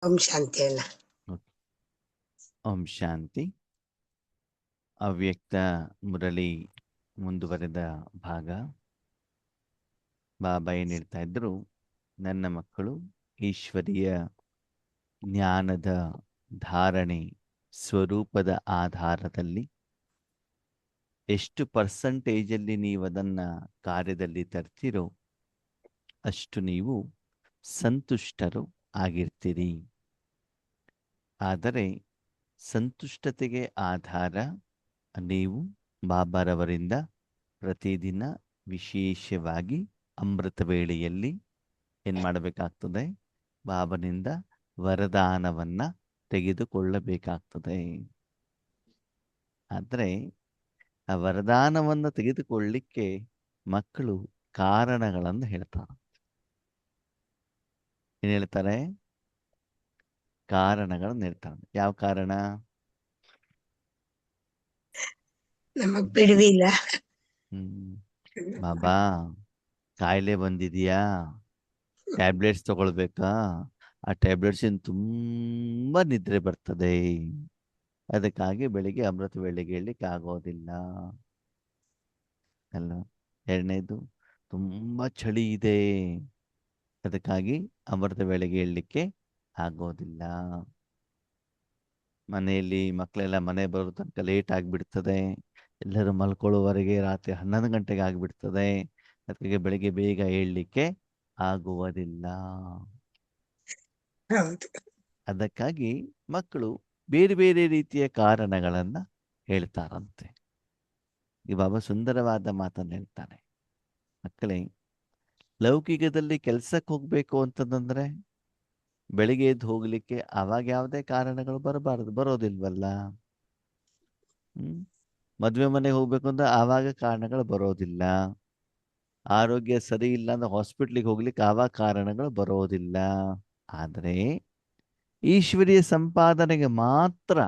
ಓಂ ಶಾಂತಿ ಅಣ್ಣ. ಓಕೆ. ಓಂ ಶಾಂತಿ. ಅವ್ಯಕ್ತ ಮುರಳಿ ಮುಂದುವರೆದ ಭಾಗ. ಬಾಬಾ ಏನ್ ಹೇಳ್ತಾ ಇದ್ರು, ನನ್ನ ಮಕ್ಕಳು ಈಶ್ವರೀಯ ಜ್ಞಾನದ ಧಾರಣೆ ಸ್ವರೂಪದ ಆಧಾರದಲ್ಲಿ ಎಷ್ಟು ಪರ್ಸೆಂಟೇಜಲ್ಲಿ ನೀವು ಅದನ್ನ ಕಾರ್ಯದಲ್ಲಿ ತರ್ತಿರೋ ಅಷ್ಟು ನೀವು ಸಂತುಷ್ಟರು ಆಗಿರ್ತೀರಿ. ಆದರೆ ಸಂತುಷ್ಟತೆಗೆ ಆಧಾರ ನೀವು ಬಾಬಾರವರಿಂದ ಪ್ರತಿದಿನ ವಿಶೇಷವಾಗಿ ಅಮೃತ ವೇಳೆಯಲ್ಲಿ ಏನು ಮಾಡಬೇಕಾಗ್ತದೆ? ಬಾಬನಿಂದ ವರದಾನವನ್ನ ತೆಗೆದುಕೊಳ್ಳಬೇಕಾಗ್ತದೆ. ಆದರೆ ಆ ವರದಾನವನ್ನು ತೆಗೆದುಕೊಳ್ಳಲಿಕ್ಕೆ ಮಕ್ಕಳು ಕಾರಣಗಳನ್ನು ಹೇಳ್ತಾರೆ. ಏನ್ ಹೇಳ್ತಾರೆ? ಕಾರಣಗಳನ್ನು ಹೇಳ್ತಾರೆ. ಯಾವ ಕಾರಣ? ನಮಗ್ ಬಿಡುವಿಲ್ಲ. ಬಾಬಾ ಕಾಯಿಲೆ ಬಂದಿದೆಯಾ, ಟ್ಯಾಬ್ಲೆಟ್ಸ್ ತಗೊಳ್ಬೇಕಾ? ಆ ಟ್ಯಾಬ್ಲೆಟ್ಸ್ ತುಂಬಾ ನಿದ್ರೆ ಬರ್ತದೆ, ಅದಕ್ಕಾಗಿ ಬೆಳಿಗ್ಗೆ ಅಮೃತ ವೇಳೆಗೆ ಹೇಳಲಿಕ್ಕೆ ಆಗೋದಿಲ್ಲ ಅಲ್ಲ. ಎರಡನೇದು, ತುಂಬಾ ಚಳಿ ಇದೆ, ಅದಕ್ಕಾಗಿ ಅಮೃತ ವೇಳೆಗೆ ಹೇಳಲಿಕ್ಕೆ ಆಗೋದಿಲ್ಲ. ಮನೆಯಲ್ಲಿ ಮಕ್ಕಳೆಲ್ಲ ಮನೆ ಬರೋ ತನಕ ಲೇಟ್ ಆಗಿಬಿಡ್ತದೆ, ಎಲ್ಲರೂ ಮಲ್ಕೊಳ್ಳುವವರೆಗೆ ರಾತ್ರಿ 11 ಗಂಟೆಗೆ ಆಗಿಬಿಡ್ತದೆ, ಅದಕ್ಕೆ ಬೆಳಿಗ್ಗೆ ಬೇಗ ಏಳಲಿಕ್ಕೆ ಆಗುವುದಿಲ್ಲ. ಹೌದು. ಅದಕ್ಕಾಗಿ ಮಕ್ಕಳು ಬೇರೆ ಬೇರೆ ರೀತಿಯ ಕಾರಣಗಳನ್ನ ಹೇಳ್ತಾರಂತೆ. ಈ ಬಾಬಾ ಸುಂದರವಾದ ಮಾತನ್ನು ಹೇಳ್ತಾನೆ. ಮಕ್ಕಳೇ, ಲೌಕಿಕದಲ್ಲಿ ಕೆಲ್ಸಕ್ಕೆ ಹೋಗ್ಬೇಕು ಅಂತಂದ್ರೆ ಬೆಳಿಗ್ಗೆ ಎದ್ದು ಹೋಗ್ಲಿಕ್ಕೆ ಅವಾಗ ಯಾವುದೇ ಕಾರಣಗಳು ಬರೋದಿಲ್ವಲ್ಲ. ಮದ್ವೆ ಮನೆಗೆ ಹೋಗ್ಬೇಕು ಅಂದ್ರೆ ಆವಾಗ ಕಾರಣಗಳು ಬರೋದಿಲ್ಲ. ಆರೋಗ್ಯ ಸರಿ ಇಲ್ಲ ಅಂದ್ರೆ ಹಾಸ್ಪಿಟ್ಲಿಗೆ ಹೋಗ್ಲಿಕ್ಕೆ ಆವಾಗ ಕಾರಣಗಳು ಬರೋದಿಲ್ಲ. ಆದರೆ ಈಶ್ವರೀಯ ಸಂಪಾದನೆಗೆ ಮಾತ್ರ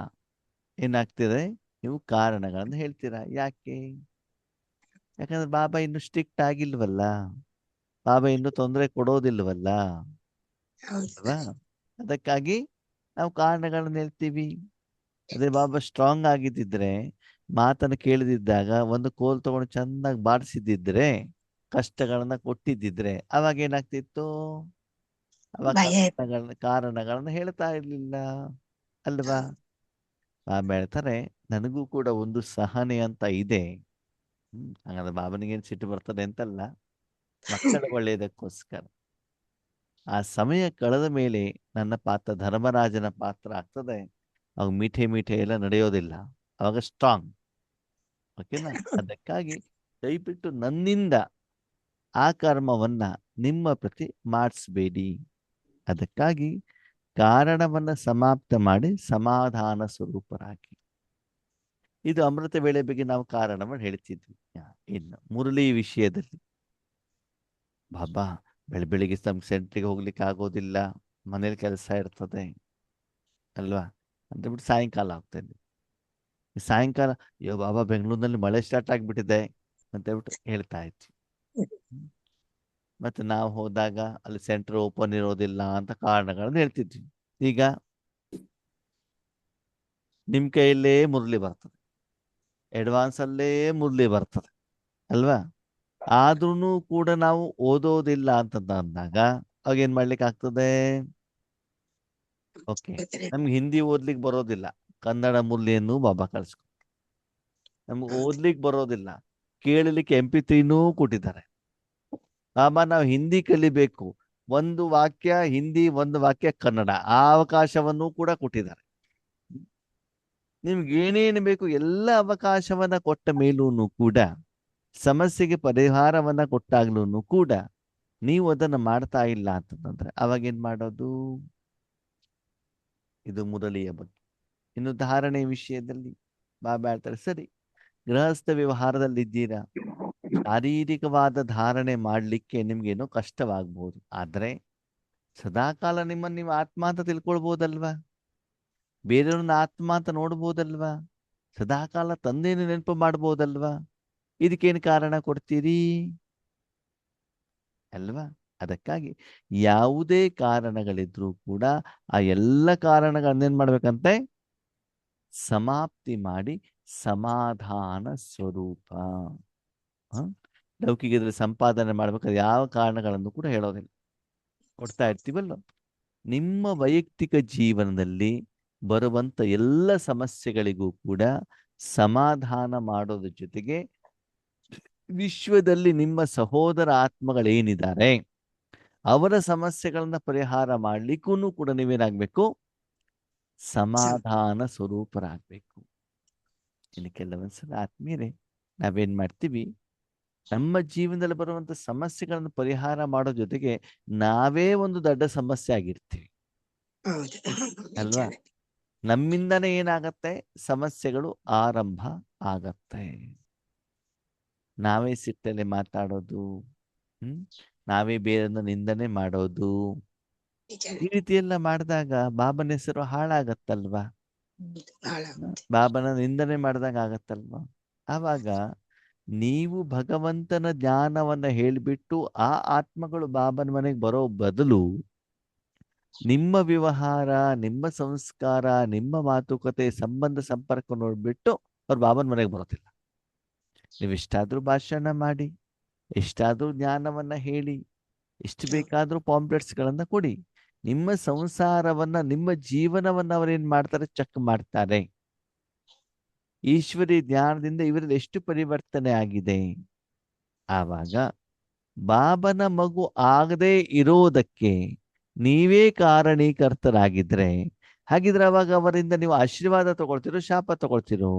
ಏನಾಗ್ತಿದೆ? ನೀವು ಕಾರಣಗಳನ್ನು ಹೇಳ್ತೀರಾ. ಯಾಕೆ? ಯಾಕಂದ್ರೆ ಬಾಬಾ ಇನ್ನು ಸ್ಟ್ರಿಕ್ಟ್ ಆಗಿಲ್ವಲ್ಲ, ಬಾಬಾ ಇನ್ನು ತೊಂದರೆ ಕೊಡೋದಿಲ್ವಲ್ಲ ಅಲ್ವಾ? ಅದಕ್ಕಾಗಿ ನಾವು ಕಾರಣಗಳನ್ನ ಹೇಳ್ತೀವಿ. ಅದೇ ಬಾಬಾ ಸ್ಟ್ರಾಂಗ್ ಆಗಿದ್ದಿದ್ರೆ, ಮಾತನ್ನು ಕೇಳದಿದ್ದಾಗ ಒಂದು ಕೋಲ್ ತಗೊಂಡು ಚೆನ್ನಾಗಿ ಬಾರಿಸಿದ್ದಿದ್ರೆ, ಕಷ್ಟಗಳನ್ನ ಕೊಟ್ಟಿದ್ದಿದ್ರೆ ಅವಾಗ ಏನಾಗ್ತಿತ್ತು? ಅವಾಗ ಕಾರಣಗಳನ್ನ ಹೇಳ್ತಾ ಇರ್ಲಿಲ್ಲ ಅಲ್ವಾ? ಬಾಬಾ ಹೇಳ್ತಾರೆ, ನನಗೂ ಕೂಡ ಒಂದು ಸಹನೆ ಅಂತ ಇದೆ. ಹಾಗಾದ್ರೆ ಬಾಬನಿಗೇನು ಸಿಟ್ಟು ಬರ್ತದೆ ಅಂತಲ್ಲ, ಮಕ್ಕಳ ಒಳ್ಳೆಯದಕ್ಕೋಸ್ಕರ. ಆ ಸಮಯ ಕಳೆದ ಮೇಲೆ ನನ್ನ ಪಾತ್ರ ಧರ್ಮರಾಜನ ಪಾತ್ರ ಆಗ್ತದೆ. ಅವಾಗ ಮೀಠೆ ಎಲ್ಲ ನಡೆಯೋದಿಲ್ಲ, ಅವಾಗ ಸ್ಟ್ರಾಂಗ್. ಓಕೆನಾ? ಅದಕ್ಕಾಗಿ ದಯವಿಟ್ಟು ನನ್ನಿಂದ ಆ ಕರ್ಮವನ್ನ ನಿಮ್ಮ ಪ್ರತಿ ಮಾಡಿಸ್ಬೇಡಿ. ಅದಕ್ಕಾಗಿ ಕಾರಣವನ್ನ ಸಮಾಪ್ತ ಮಾಡಿ ಸಮಾಧಾನ ಸ್ವರೂಪರಾಗಿ. ಇದು ಅಮೃತ ವೇಳೆ ಬಗ್ಗೆ ನಾವು ಕಾರಣವನ್ನು ಹೇಳ್ತಿದ್ವಿ. ಇನ್ನು ಮುರಳಿ ವಿಷಯದಲ್ಲಿ ಬಾಬಾ ಬೆಳಿಗ್ಗೆ ಸೆಂಟ್ರಿಗೆ ಹೋಗ್ಲಿಕ್ಕೆ ಆಗೋದಿಲ್ಲ, ಮನೇಲಿ ಕೆಲಸ ಇರ್ತದೆ ಅಲ್ವಾ ಅಂತ ಬಿಟ್ಟು ಸಾಯಂಕಾಲ ಆಗ್ತದೆ. ಸಾಯಂಕಾಲ ಅಯ್ಯೋ ಬಾಬಾ ಬೆಂಗಳೂರಿನಲ್ಲಿ ಮಳೆ ಸ್ಟಾರ್ಟ್ ಆಗಿಬಿಟ್ಟಿದೆ ಅಂತ ಹೇಳ್ಬಿಟ್ಟು ಹೇಳ್ತಾ ಇದ್ವಿ. ಮತ್ತೆ ನಾವು ಹೋದಾಗ ಅಲ್ಲಿ ಸೆಂಟರ್ ಓಪನ್ ಇರೋದಿಲ್ಲ ಅಂತ ಕಾರಣಗಳನ್ನು ಹೇಳ್ತಿದ್ವಿ. ಈಗ ನಿಮ್ ಕೈಯಲ್ಲೇ ಮುರಳಿ ಬರ್ತದೆ, ಅಡ್ವಾನ್ಸ್ ಅಲ್ಲೇ ಮುರಳಿ ಬರ್ತದೆ ಅಲ್ವಾ? ಆದ್ರೂ ಕೂಡ ನಾವು ಓದೋದಿಲ್ಲ ಅಂತ ಅಂದಾಗ ಅವಾಗ ಏನ್ ಮಾಡ್ಲಿಕ್ಕೆ ಆಗ್ತದೆ? ಓಕೆ, ನಮ್ಗೆ ಹಿಂದಿ ಓದ್ಲಿಕ್ಕೆ ಬರೋದಿಲ್ಲ, ಕನ್ನಡ ಮುರಳಿಯನ್ನು ಬಾಬಾ ಕಳಿಸ್ಕೊ. ನಮ್ಗೆ ಓದ್ಲಿಕ್ಕೆ ಬರೋದಿಲ್ಲ, ಕೇಳಲಿಕ್ಕೆ MP3 ಕೊಟ್ಟಿದ್ದಾರೆ. ಬಾಬಾ ನಾವು ಹಿಂದಿ ಕಲಿಬೇಕು, ಒಂದು ವಾಕ್ಯ ಹಿಂದಿ ಒಂದು ವಾಕ್ಯ ಕನ್ನಡ, ಆ ಅವಕಾಶವನ್ನು ಕೂಡ ಕೊಟ್ಟಿದ್ದಾರೆ. ನಿಮ್ಗೆ ಏನೇನು ಬೇಕು ಎಲ್ಲ ಅವಕಾಶವನ್ನ ಕೊಟ್ಟ ಮೇಲೂ ಕೂಡ, ಸಮಸ್ಯೆಗೆ ಪರಿಹಾರವನ್ನ ಕೊಟ್ಟಾಗ್ಲೂ ಕೂಡ ನೀವು ಅದನ್ನ ಮಾಡ್ತಾ ಇಲ್ಲ ಅಂತಂದ್ರೆ ಅವಾಗ ಏನ್ ಮಾಡೋದು? ಇದು ಮುರಳಿಯ ಬಗ್ಗೆ. ಇನ್ನು ಧಾರಣೆ ವಿಷಯದಲ್ಲಿ ಬಾಬಾ ಹೇಳ್ತಾರೆ, ಸರಿ ಗೃಹಸ್ಥ ವ್ಯವಹಾರದಲ್ಲಿ ಇದ್ದೀರಾ, ಶಾರೀರಿಕವಾದ ಧಾರಣೆ ಮಾಡ್ಲಿಕ್ಕೆ ನಿಮ್ಗೇನೋ ಕಷ್ಟವಾಗ್ಬೋದು, ಆದ್ರೆ ಸದಾಕಾಲ ನಿಮ್ಮನ್ನು ನೀವು ಆತ್ಮ ಅಂತ ತಿಳ್ಕೊಳ್ಬೋದಲ್ವಾ? ಬೇರೆಯವ್ರನ್ನ ಆತ್ಮ ಅಂತ ನೋಡ್ಬೋದಲ್ವಾ? ಸದಾಕಾಲ ತಂದೆಯನ್ನು ನೆನಪು ಮಾಡ್ಬೋದಲ್ವಾ? ಇದಕ್ಕೇನು ಕಾರಣ ಕೊಡ್ತೀರಿ ಅಲ್ವಾ? ಅದಕ್ಕಾಗಿ ಯಾವುದೇ ಕಾರಣಗಳಿದ್ರೂ ಕೂಡ ಆ ಎಲ್ಲ ಕಾರಣಗಳನ್ನೇನ್ ಮಾಡ್ಬೇಕಂತೆ ಸಮಾಪ್ತಿ ಮಾಡಿ ಸಮಾಧಾನ ಸ್ವರೂಪ. ಲೌಕಿಕದಲ್ಲಿ ಸಂಪಾದನೆ ಮಾಡ್ಬೇಕಾದ್ರೆ ಯಾವ ಕಾರಣಗಳನ್ನು ಕೂಡ ಹೇಳೋದಿಲ್ಲ, ಕೊಡ್ತಾ ಇರ್ತೀವಲ್ಲ. ನಿಮ್ಮ ವೈಯಕ್ತಿಕ ಜೀವನದಲ್ಲಿ ಬರುವಂತ ಎಲ್ಲ ಸಮಸ್ಯೆಗಳಿಗೂ ಕೂಡ ಸಮಾಧಾನ ಮಾಡೋದ್ರ ಜೊತೆಗೆ ವಿಶ್ವದಲ್ಲಿ ನಿಮ್ಮ ಸಹೋದರ ಆತ್ಮಗಳೇನಿದ್ದಾರೆ ಅವರ ಸಮಸ್ಯೆಗಳನ್ನ ಪರಿಹಾರ ಮಾಡ್ಲಿಕ್ಕೂ ಕೂಡ ನೀವೇನಾಗ್ಬೇಕು, ಸಮಾಧಾನ ಸ್ವರೂಪರಾಗಬೇಕು. ಇನ್ನು ಕೆಲವೊಂದ್ಸಲ ಆತ್ಮೀಯರೇ ನಾವೇನ್ ಮಾಡ್ತೀವಿ, ನಮ್ಮ ಜೀವನದಲ್ಲಿ ಬರುವಂತ ಸಮಸ್ಯೆಗಳನ್ನು ಪರಿಹಾರ ಮಾಡೋ ಜೊತೆಗೆ ನಾವೇ ಒಂದು ದೊಡ್ಡ ಸಮಸ್ಯೆ ಆಗಿರ್ತೀವಿ ಹೌದು. ಅಲ್ವಾ? ನಿಜಾನೇ. ನಮ್ಮಿಂದನೇ ಏನಾಗತ್ತೆ, ಸಮಸ್ಯೆಗಳು ಆರಂಭ ಆಗತ್ತೆ. ನಾವೇ ಸಿಟ್ಟಲ್ಲಿ ಮಾತಾಡೋದು, ನಾವೇ ಬೇರೆಯನ್ನ ನಿಂದನೆ ಮಾಡೋದು, ನಿಜಾನೇ. ಈ ರೀತಿ ಎಲ್ಲ ಮಾಡಿದಾಗ ಬಾಬನ ಹೆಸರು ಹಾಳಾಗತ್ತಲ್ವಾ? ಹಾಳಾಗುತ್ತೆ. ಬಾಬನ ನಿಂದನೆ ಮಾಡಿದಾಗ ಆಗತ್ತಲ್ವಾ? ಆವಾಗ ನೀವು ಭಗವಂತನ ಜ್ಞಾನವನ್ನ ಹೇಳಿಬಿಟ್ಟು ಆ ಆತ್ಮಗಳು ಬಾಬನ ಮನೆಗೆ ಬರೋ ಬದಲು ನಿಮ್ಮ ವ್ಯವಹಾರ, ನಿಮ್ಮ ಸಂಸ್ಕಾರ, ನಿಮ್ಮ ಮಾತುಕತೆ, ಸಂಬಂಧ ಸಂಪರ್ಕ ನೋಡ್ಬಿಟ್ಟು ಅವ್ರು ಬಾಬನ ಮನೆಗೆ ಬರೋದಿಲ್ಲ. ನೀವು ಎಷ್ಟಾದ್ರೂ ಭಾಷಣ ಮಾಡಿ, ಎಷ್ಟಾದ್ರೂ ಜ್ಞಾನವನ್ನ ಹೇಳಿ, ಎಷ್ಟು ಬೇಕಾದ್ರೂ ಪಾಂಪ್ಲೆಟ್ಸ್ಗಳನ್ನ ಕೊಡಿ, ನಿಮ್ಮ ಸಂಸಾರವನ್ನ, ನಿಮ್ಮ ಜೀವನವನ್ನ ಅವರೇನ್ ಮಾಡ್ತಾರೆ, ಚೆಕ್ ಮಾಡ್ತಾರೆ. ಈಶ್ವರಿ ಜ್ಞಾನದಿಂದ ಇವರಲ್ಲಿ ಎಷ್ಟು ಪರಿವರ್ತನೆ ಆಗಿದೆ. ಆವಾಗ ಬಾಬನ ಮಗು ಆಗದೆ ಇರೋದಕ್ಕೆ ನೀವೇ ಕಾರಣೀಕರ್ತರಾಗಿದ್ರೆ, ಹಾಗಿದ್ರೆ ಅವಾಗ ಅವರಿಂದ ನೀವು ಆಶೀರ್ವಾದ ತಗೊಳ್ತಿರೋ, ಶಾಪ ತಗೊಳ್ತಿರೋ?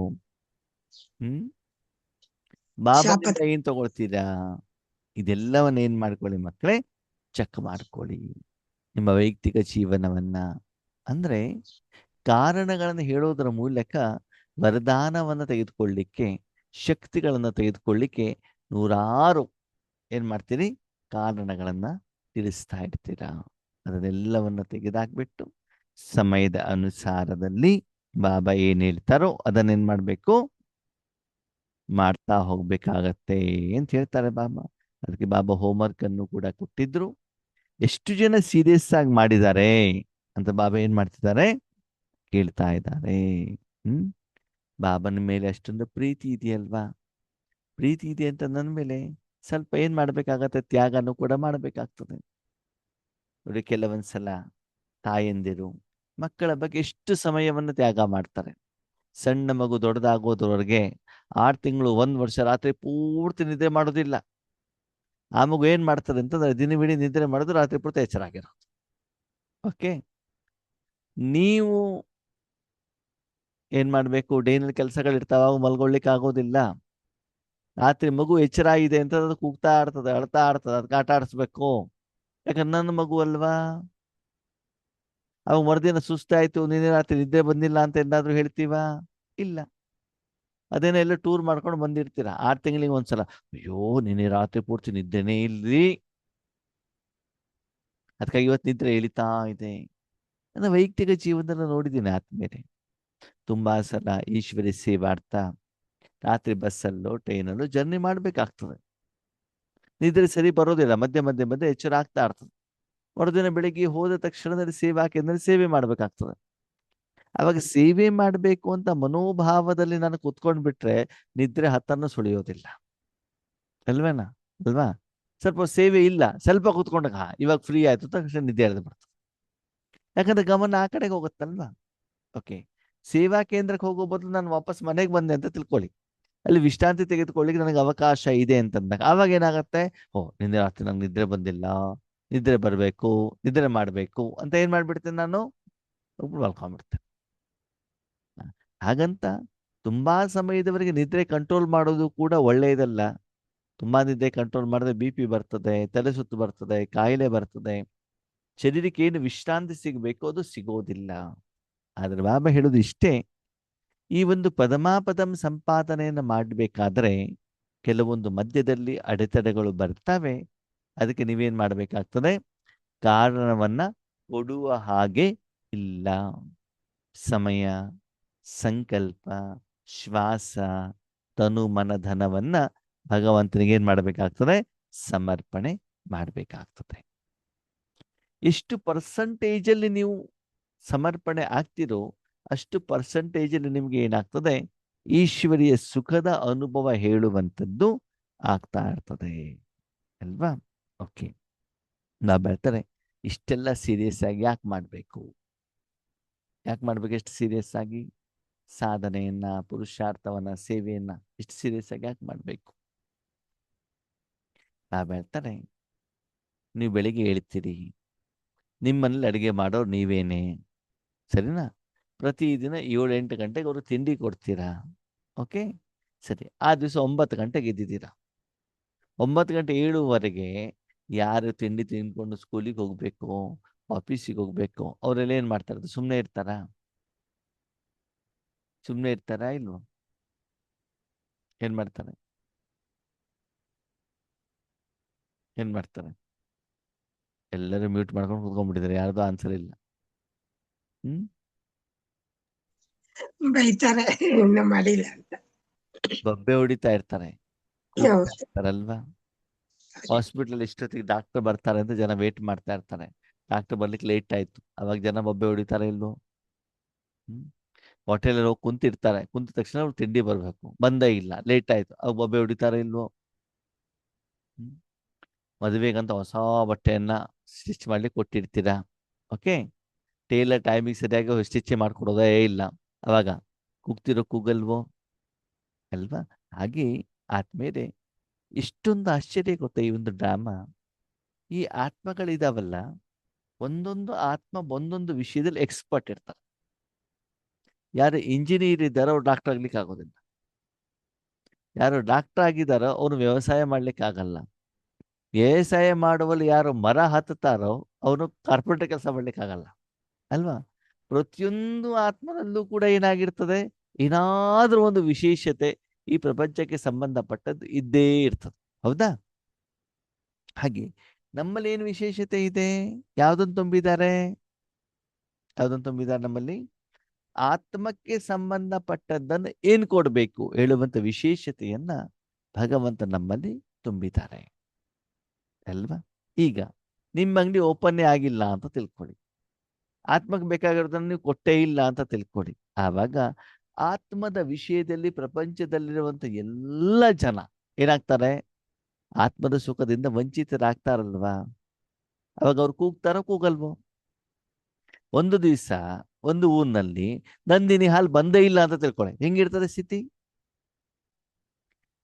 ಬಾಬನಿಂದ ಏನ್ ತಗೊಳ್ತೀರಾ? ಇದೆಲ್ಲವನ್ನ ಏನ್ ಮಾಡ್ಕೊಳ್ಳಿ ಮಕ್ಕಳೇ, ಚೆಕ್ ಮಾಡ್ಕೊಳ್ಳಿ ನಿಮ್ಮ ವೈಯಕ್ತಿಕ ಜೀವನವನ್ನ. ಅಂದ್ರೆ ಕಾರಣಗಳನ್ನು ಹೇಳೋದರ ಮೂಲಕ ವರದಾನವನ್ನ ತೆಗೆದುಕೊಳ್ಳಿಕ್ಕೆ, ಶಕ್ತಿಗಳನ್ನ ತೆಗೆದುಕೊಳ್ಳಿಕ್ಕೆ ನೂರಾರು ಏನ್ ಮಾಡ್ತೀರಿ, ಕಾರಣಗಳನ್ನ ತಿಳಿಸ್ತಾ ಇರ್ತೀರಾ. ಅದನ್ನೆಲ್ಲವನ್ನ ತೆಗೆದಾಕ್ಬಿಟ್ಟು ಸಮಯದ ಅನುಸಾರದಲ್ಲಿ ಬಾಬಾ ಏನ್ ಹೇಳ್ತಾರೋ ಅದನ್ನೇನ್ ಮಾಡ್ಬೇಕು, ಮಾಡ್ತಾ ಹೋಗ್ಬೇಕಾಗತ್ತೆ ಅಂತ ಹೇಳ್ತಾರೆ ಬಾಬಾ. ಅದಕ್ಕೆ ಬಾಬಾ ಹೋಮ್ವರ್ಕ್ ಅನ್ನು ಕೂಡ ಕೊಟ್ಟಿದ್ರು. ಎಷ್ಟು ಜನ ಸೀರಿಯಸ್ ಆಗಿ ಮಾಡಿದ್ದಾರೆ ಅಂತ ಬಾಬಾ ಏನ್ ಮಾಡ್ತಿದ್ದಾರೆ, ಕೇಳ್ತಾ ಇದ್ದಾರೆ. ಬಾಬನ ಮೇಲೆ ಅಷ್ಟೊಂದು ಪ್ರೀತಿ ಇದೆಯಲ್ವಾ? ಪ್ರೀತಿ ಇದೆ ಅಂತ ನನ್ನ ಮೇಲೆ ಸ್ವಲ್ಪ ಏನ್ ಮಾಡ್ಬೇಕಾಗತ್ತೆ, ತ್ಯಾಗನೂ ಕೂಡ ಮಾಡ್ಬೇಕಾಗ್ತದೆ. ನೋಡಿ, ಕೆಲವೊಂದ್ಸಲ ತಾಯಂದಿರು ಮಕ್ಕಳ ಬಗ್ಗೆ ಎಷ್ಟು ಸಮಯವನ್ನು ತ್ಯಾಗ ಮಾಡ್ತಾರೆ. ಸಣ್ಣ ಮಗು ದೊಡ್ಡದಾಗೋದ್ರವರೆಗೆ 6 ತಿಂಗಳು 1 ವರ್ಷ ರಾತ್ರಿ ಪೂರ್ತಿ ನಿದ್ರೆ ಮಾಡೋದಿಲ್ಲ. ಆ ಮಗು ಏನ್ ಮಾಡ್ತದೆ ಅಂತಂದ್ರೆ ದಿನವಿಡೀ ನಿದ್ರೆ ಮಾಡೋದು, ರಾತ್ರಿ ಪೂರ್ತಿ ಎಚ್ಚರ ಆಗಿರೋದು. ಓಕೆ, ನೀವು ಏನ್ ಮಾಡ್ಬೇಕು, ಡೇನಲ್ಲಿ ಕೆಲಸಗಳಿರ್ತಾವ, ಮಲ್ಗೊಳ್ಲಿಕ್ಕೆ ಆಗೋದಿಲ್ಲ. ರಾತ್ರಿ ಮಗು ಎಚ್ಚರ ಇದೆ ಅಂತ ಅದು ಕೂಗ್ತಾ ಇರ್ತದೆ, ಅಳ್ತಾ ಇರ್ತದೆ, ಅದಕ್ಕೆ ಆಟ ಆಡಿಸ್ಬೇಕು. ಯಾಕಂದ್ರೆ ನನ್ನ ಮಗು ಅಲ್ವಾ. ಅವಾಗ ಮರುದಿನ ಸುಸ್ತಾಯ್ತು, ನಿನ್ನೆ ರಾತ್ರಿ ನಿದ್ದೆ ಬಂದಿಲ್ಲ ಅಂತ ಏನಾದ್ರು ಹೇಳ್ತೀವ? ಇಲ್ಲ. ಅದೇನೋ ಎಲ್ಲ ಟೂರ್ ಮಾಡ್ಕೊಂಡು ಬಂದಿರ್ತೀರ 6 ತಿಂಗಳಿಗೆ ಒಂದ್ಸಲ, ಅಯ್ಯೋ ನಿನ್ನೆ ರಾತ್ರಿ ಪೂರ್ತಿ ನಿದ್ದೆನೇ ಇಲ್ರಿ, ಅದಕ್ಕಾಗಿ ಇವತ್ತು ನಿದ್ರೆ ಎಳಿತಾ ಇದೆ. ನನ್ನ ವೈಯಕ್ತಿಕ ಜೀವನದಲ್ಲಿ ನೋಡಿದ್ದೀನಿ ಆದ್ಮೇಲೆ ತುಂಬಾ ಸಲ ಈಶ್ವರಿ ಸೇವಾರ್ಥ ರಾತ್ರಿ ಬಸ್ಸಲ್ಲೋ ಟ್ರೈನಲ್ಲೋ ಜರ್ನಿ ಮಾಡ್ಬೇಕಾಗ್ತದೆ. ನಿದ್ರೆ ಸರಿ ಬರೋದಿಲ್ಲ, ಮಧ್ಯೆ ಎಚ್ಚರ ಆಗ್ತಾ ಇರ್ತದೆ. ಮರುದಿನ ಬೆಳಿಗ್ಗೆ ಹೋದ ತಕ್ಷಣದಲ್ಲಿ ಸೇವಾ ಕೇಂದ್ರದಲ್ಲಿ ಸೇವೆ ಮಾಡ್ಬೇಕಾಗ್ತದೆ. ಅವಾಗ ಸೇವೆ ಮಾಡಬೇಕು ಅಂತ ಮನೋಭಾವದಲ್ಲಿ ನಾನು ಕುತ್ಕೊಂಡ್ ಬಿಟ್ರೆ ನಿದ್ರೆ ಹತ್ತನ್ನು ಸುಳಿಯೋದಿಲ್ಲ ಅಲ್ವೇನಾ? ಅಲ್ವಾ? ಸ್ವಲ್ಪ ಸೇವೆ ಇಲ್ಲ, ಸ್ವಲ್ಪ ಕುತ್ಕೊಂಡಾಗ ಇವಾಗ ಫ್ರೀ ಆಯ್ತು ತಕ್ಷಣ ನಿದ್ದೆ ಎಳೆದು ಬರ್ತದೆ. ಯಾಕಂದ್ರೆ ಗಮನ ಆ ಕಡೆಗೆ ಹೋಗುತ್ತಲ್ವಾ? ಓಕೆ, ಸೇವಾ ಕೇಂದ್ರಕ್ಕೆ ಹೋಗೋ ಬದಲು ನಾನು ವಾಪಸ್ ಮನೆಗೆ ಬಂದೆ ಅಂತ ತಿಳ್ಕೊಳ್ಳಿ, ಅಲ್ಲಿ ವಿಶ್ರಾಂತಿ ತೆಗೆದುಕೊಳ್ಳಿಕ್ಕೆ ನನಗೆ ಅವಕಾಶ ಇದೆ ಅಂತಂದಾಗ ಆವಾಗ ಏನಾಗತ್ತೆ, ನಿನ್ನೆ ರಾತ್ರಿ ನಂಗೆ ನಿದ್ರೆ ಬಂದಿಲ್ಲ, ನಿದ್ರೆ ಬರಬೇಕು, ನಿದ್ರೆ ಮಾಡಬೇಕು ಅಂತ ಏನ್ ಮಾಡ್ಬಿಡ್ತೇನೆ, ನಾನು ಮಲ್ಕೊಂಡ್ಬಿಡ್ತೇನೆ. ಹಾಗಂತ ತುಂಬಾ ಸಮಯದವರೆಗೆ ನಿದ್ರೆ ಕಂಟ್ರೋಲ್ ಮಾಡೋದು ಕೂಡ ಒಳ್ಳೆಯದಲ್ಲ. ತುಂಬಾ ನಿದ್ರೆ ಕಂಟ್ರೋಲ್ ಮಾಡಿದ್ರೆ BP ಬರ್ತದೆ, ತಲೆ ಸುತ್ತು ಬರ್ತದೆ, ಕಾಯಿಲೆ ಬರ್ತದೆ, ಶರೀರಕ್ಕೆ ಏನು ವಿಶ್ರಾಂತಿ ಸಿಗಬೇಕು ಅದು ಸಿಗೋದಿಲ್ಲ. ಆದ್ರೆ ಬಾಬಾ ಹೇಳೋದು ಇಷ್ಟೇ, ಈ ಒಂದು ಪದಮಾಪದಂ ಸಂಪಾದನೆಯನ್ನು ಮಾಡಬೇಕಾದ್ರೆ ಕೆಲವೊಂದು ಮಧ್ಯದಲ್ಲಿ ಅಡೆತಡೆಗಳು ಬರ್ತವೆ. ಅದಕ್ಕೆ ನೀವೇನ್ ಮಾಡಬೇಕಾಗ್ತದೆ, ಕಾರಣವನ್ನ ಕೊಡುವ ಹಾಗೆ ಇಲ್ಲ. ಸಮಯ, ಸಂಕಲ್ಪ, ಶ್ವಾಸ, ತನು, ಮನ, ಧನವನ್ನ ಭಗವಂತನಿಗೆ ಏನ್ ಮಾಡಬೇಕಾಗ್ತದೆ, ಸಮರ್ಪಣೆ ಮಾಡಬೇಕಾಗ್ತದೆ. ಎಷ್ಟು ಪರ್ಸೆಂಟೇಜಲ್ಲಿ ನೀವು ಸಮರ್ಪಣೆ ಆಗ್ತಿರೋ ಅಷ್ಟು ಪರ್ಸೆಂಟೇಜಲ್ಲಿ ನಿಮ್ಗೆ ಏನಾಗ್ತದೆ, ಈಶ್ವರಿಯ ಸುಖದ ಅನುಭವ ಹೇಳುವಂಥದ್ದು ಆಗ್ತಾ ಇರ್ತದೆ ಅಲ್ವಾ? ಓಕೆ, ನಾ ಹೇಳ್ತಾರೆ ಇಷ್ಟೆಲ್ಲ ಸೀರಿಯಸ್ ಆಗಿ ಯಾಕೆ ಮಾಡಬೇಕು? ಯಾಕೆ ಮಾಡ್ಬೇಕು ಎಷ್ಟು ಸೀರಿಯಸ್ ಆಗಿ? ಸಾಧನೆಯನ್ನ, ಪುರುಷಾರ್ಥವನ್ನ, ಸೇವೆಯನ್ನ ಇಷ್ಟು ಸೀರಿಯಸ್ ಆಗಿ ಯಾಕೆ ಮಾಡಬೇಕು? ನಾ ಹೇಳ್ತಾರೆ, ನೀವು ಬೆಳಿಗ್ಗೆ ಹೇಳ್ತೀರಿ, ನಿಮ್ಮನೇಲಿ ಅಡುಗೆ ಮಾಡೋರು ನೀವೇನೆ, ಸರಿನಾ? ಪ್ರತಿದಿನ 7-8 ಗಂಟೆಗೆ ಅವರು ತಿಂಡಿ ಕೊಡ್ತೀರಾ, ಓಕೆ ಸರಿ. ಆ ದಿವಸ 9 ಗಂಟೆಗೆ ಎದ್ದಿದ್ದೀರಾ. 9 ಗಂಟೆ 7ವರೆಗೆ ಯಾರು ತಿಂಡಿ ತಿಂದ್ಕೊಂಡು ಸ್ಕೂಲಿಗೆ ಹೋಗ್ಬೇಕು, ಆಫೀಸಿಗೆ ಹೋಗ್ಬೇಕು, ಅವರೆಲ್ಲ ಏನು ಮಾಡ್ತಾರೆ? ಸುಮ್ಮನೆ ಇರ್ತಾರಾ? ಸುಮ್ಮನೆ ಇರ್ತಾರಾ ಇಲ್ವೋ? ಏನು ಮಾಡ್ತಾರೆ? ಏನು ಮಾಡ್ತಾರೆ? ಎಲ್ಲರೂ ಮ್ಯೂಟ್ ಮಾಡ್ಕೊಂಡು ಕೂತ್ಕೊಂಡ್ಬಿಟ್ಟಿದ್ದಾರೆ, ಯಾರ್ದು ಆನ್ಸರ್ ಇಲ್ಲ. ಬೈತಾರೆ ಇನ್ನು ಮಾಡಿಲ್ಲ ಅಂತ. ಬೊಬ್ಬೆ ಹೊಡಿತಾ ಇರ್ತಾರೆ, ಹೌದು. ಕೂಗ್ತಾರಲ್ವಾ? ಹಾಸ್ಪಿಟಲ್ ಇಷ್ಟೊತ್ತಿಗೆ ಡಾಕ್ಟರ್ ಬರ್ತಾರೆ ಅಂತ ಜನ ವೇಟ್ ಮಾಡ್ತಾ ಇರ್ತಾರೆ. ಡಾಕ್ಟರ್ ಬರ್ಲಿಕ್ಕೆ ಲೇಟ್ ಆಯ್ತು, ಅವಾಗ ಜನ ಬೊಬ್ಬೆ ಹೊಡಿತಾರೆ ಇಲ್ವೋ? ಹೋಟೆಲಲ್ಲಿ ಹೋಗಿ ಕುಂತಿರ್ತಾರೆ, ಕುಂತ ತಕ್ಷಣ ಅವ್ರು ತಿಂಡಿ ಬರ್ಬೇಕು, ಬಂದೇ ಇಲ್ಲ, ಲೇಟ್ ಆಯ್ತು, ಅವಾಗ ಬೊಬ್ಬೆ ಹೊಡಿತಾರೆ ಇಲ್ವೋ? ಮದುವೆಗಂತ ಹೊಸ ಬಟ್ಟೆಯನ್ನ ಸ್ಟಿಚ್ ಮಾಡ್ಲಿಕ್ಕೆ ಕೊಟ್ಟಿರ್ತೀರಾ, ಓಕೆ, ಟೇಲರ್ ಟೈಮಿಗೆ ಸರಿಯಾಗಿ ಸ್ಟಿಚ್ ಮಾಡ್ಕೊಡೋದೇ ಇಲ್ಲ, ಅವಾಗ ಕೂಗ್ತಿರೋ ಕೂಗಲ್ವೋ? ಅಲ್ವಾ? ಹಾಗೆ ಆದ್ಮೇಲೆ ಇಷ್ಟೊಂದು ಆಶ್ಚರ್ಯ ಗೊತ್ತಾ ಈ ಒಂದು ಡ್ರಾಮಾ. ಈ ಆತ್ಮಗಳಿದಾವಲ್ಲ, ಒಂದೊಂದು ಆತ್ಮ ಒಂದೊಂದು ವಿಷಯದಲ್ಲಿ ಎಕ್ಸ್ಪರ್ಟ್ ಇರ್ತಾರೆ. ಯಾರು ಇಂಜಿನಿಯರ್ ಇದ್ದಾರೋ ಅವ್ರು ಡಾಕ್ಟರ್ ಆಗ್ಲಿಕ್ಕೆ ಆಗೋದಿಲ್ಲ. ಯಾರು ಡಾಕ್ಟರ್ ಆಗಿದ್ದಾರೋ ಅವನು ವ್ಯವಸಾಯ ಮಾಡ್ಲಿಕ್ಕೆ ಆಗಲ್ಲ. ವ್ಯವಸಾಯ ಮಾಡುವಲ್ಲಿ ಯಾರು ಮರ ಹತ್ತುತ್ತಾರೋ ಅವನು ಕಾರ್ಪೊರೇಟ್ ಕೆಲಸ ಮಾಡ್ಲಿಕ್ಕೆ ಆಗಲ್ಲ, ಅಲ್ವಾ? ಪ್ರತಿಯೊಂದು ಆತ್ಮನಲ್ಲೂ ಕೂಡ ಏನಾಗಿರ್ತದೆ, ಏನಾದ್ರೂ ಒಂದು ವಿಶೇಷತೆ ಈ ಪ್ರಪಂಚಕ್ಕೆ ಸಂಬಂಧಪಟ್ಟದ್ದು ಇದ್ದೇ ಇರ್ತದೆ, ಹೌದಾ? ಹಾಗೆ ನಮ್ಮಲ್ಲಿ ಏನು ವಿಶೇಷತೆ ಇದೆ? ಯಾವ್ದನ್ನು ತುಂಬಿದ್ದಾರೆ? ಯಾವ್ದನ್ನು ತುಂಬಿದ್ದಾರೆ ನಮ್ಮಲ್ಲಿ? ಆತ್ಮಕ್ಕೆ ಸಂಬಂಧಪಟ್ಟದ್ದನ್ನು ಏನ್ ಕೊಡ್ಬೇಕು ಹೇಳುವಂತ ವಿಶೇಷತೆಯನ್ನ ಭಗವಂತ ನಮ್ಮಲ್ಲಿ ತುಂಬಿದ್ದಾರೆ ಅಲ್ವಾ? ಈಗ ನಿಮ್ಮ ಅಂಗಡಿ ಓಪನ್ನೇ ಆಗಿಲ್ಲ ಅಂತ ತಿಳ್ಕೊಳ್ಳಿ, ಆತ್ಮಕ್ಕೆ ಬೇಕಾಗಿರೋದನ್ನ ನೀವು ಕೊಟ್ಟೇ ಇಲ್ಲ ಅಂತ ತಿಳ್ಕೊಳ್ಳಿ. ಆವಾಗ ಆತ್ಮದ ವಿಷಯದಲ್ಲಿ ಪ್ರಪಂಚದಲ್ಲಿರುವಂತ ಎಲ್ಲ ಜನ ಏನಾಗ್ತಾರೆ? ಆತ್ಮದ ಸುಖದಿಂದ ವಂಚಿತರಾಗ್ತಾರಲ್ವಾ? ಅವಾಗ ಅವ್ರು ಕೂಗ್ತಾರೋ ಕೂಗಲ್ವೋ? ಒಂದು ದಿವಸ ಒಂದು ಊರಿನಲ್ಲಿ ನಂದಿನಿ ಹಾಲು ಬಂದೇ ಇಲ್ಲ ಅಂತ ತಿಳ್ಕೊಳ್ಳಿ, ಹೆಂಗಿರ್ತದೆ ಸ್ಥಿತಿ?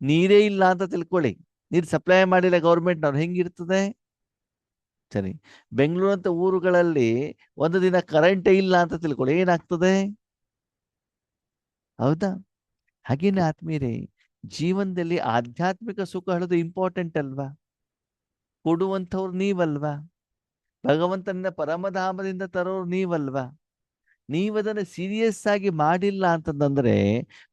ನೀರೇ ಇಲ್ಲ ಅಂತ ತಿಳ್ಕೊಳ್ಳಿ, ನೀರು ಸಪ್ಲೈ ಮಾಡಿಲ್ಲ ಗೌರ್ಮೆಂಟ್ನವ್ರು, ಹೆಂಗಿರ್ತದೆ? ಸರಿ, ಬೆಂಗಳೂರು ಅಂತ ಊರುಗಳಲ್ಲಿ ಒಂದು ದಿನ ಕರೆಂಟೇ ಇಲ್ಲ ಅಂತ ತಿಳ್ಕೊಳ್ಳಿ, ಏನಾಗ್ತದೆ? ಹೌದಾ? ಹಾಗೇನೆ ಆತ್ಮೀಯರೇ, ಜೀವನದಲ್ಲಿ ಆಧ್ಯಾತ್ಮಿಕ ಸುಖ ಹೇಳೋದು ಇಂಪಾರ್ಟೆಂಟ್ ಅಲ್ವಾ? ಕೊಡುವಂಥವ್ರು ನೀವಲ್ವಾ? ಭಗವಂತನ ಪರಮಧಾಮದಿಂದ ತರೋರು ನೀವಲ್ವಾ? ನೀವದನ್ನು ಸೀರಿಯಸ್ ಆಗಿ ಮಾಡಿಲ್ಲ ಅಂತಂದ್ರೆ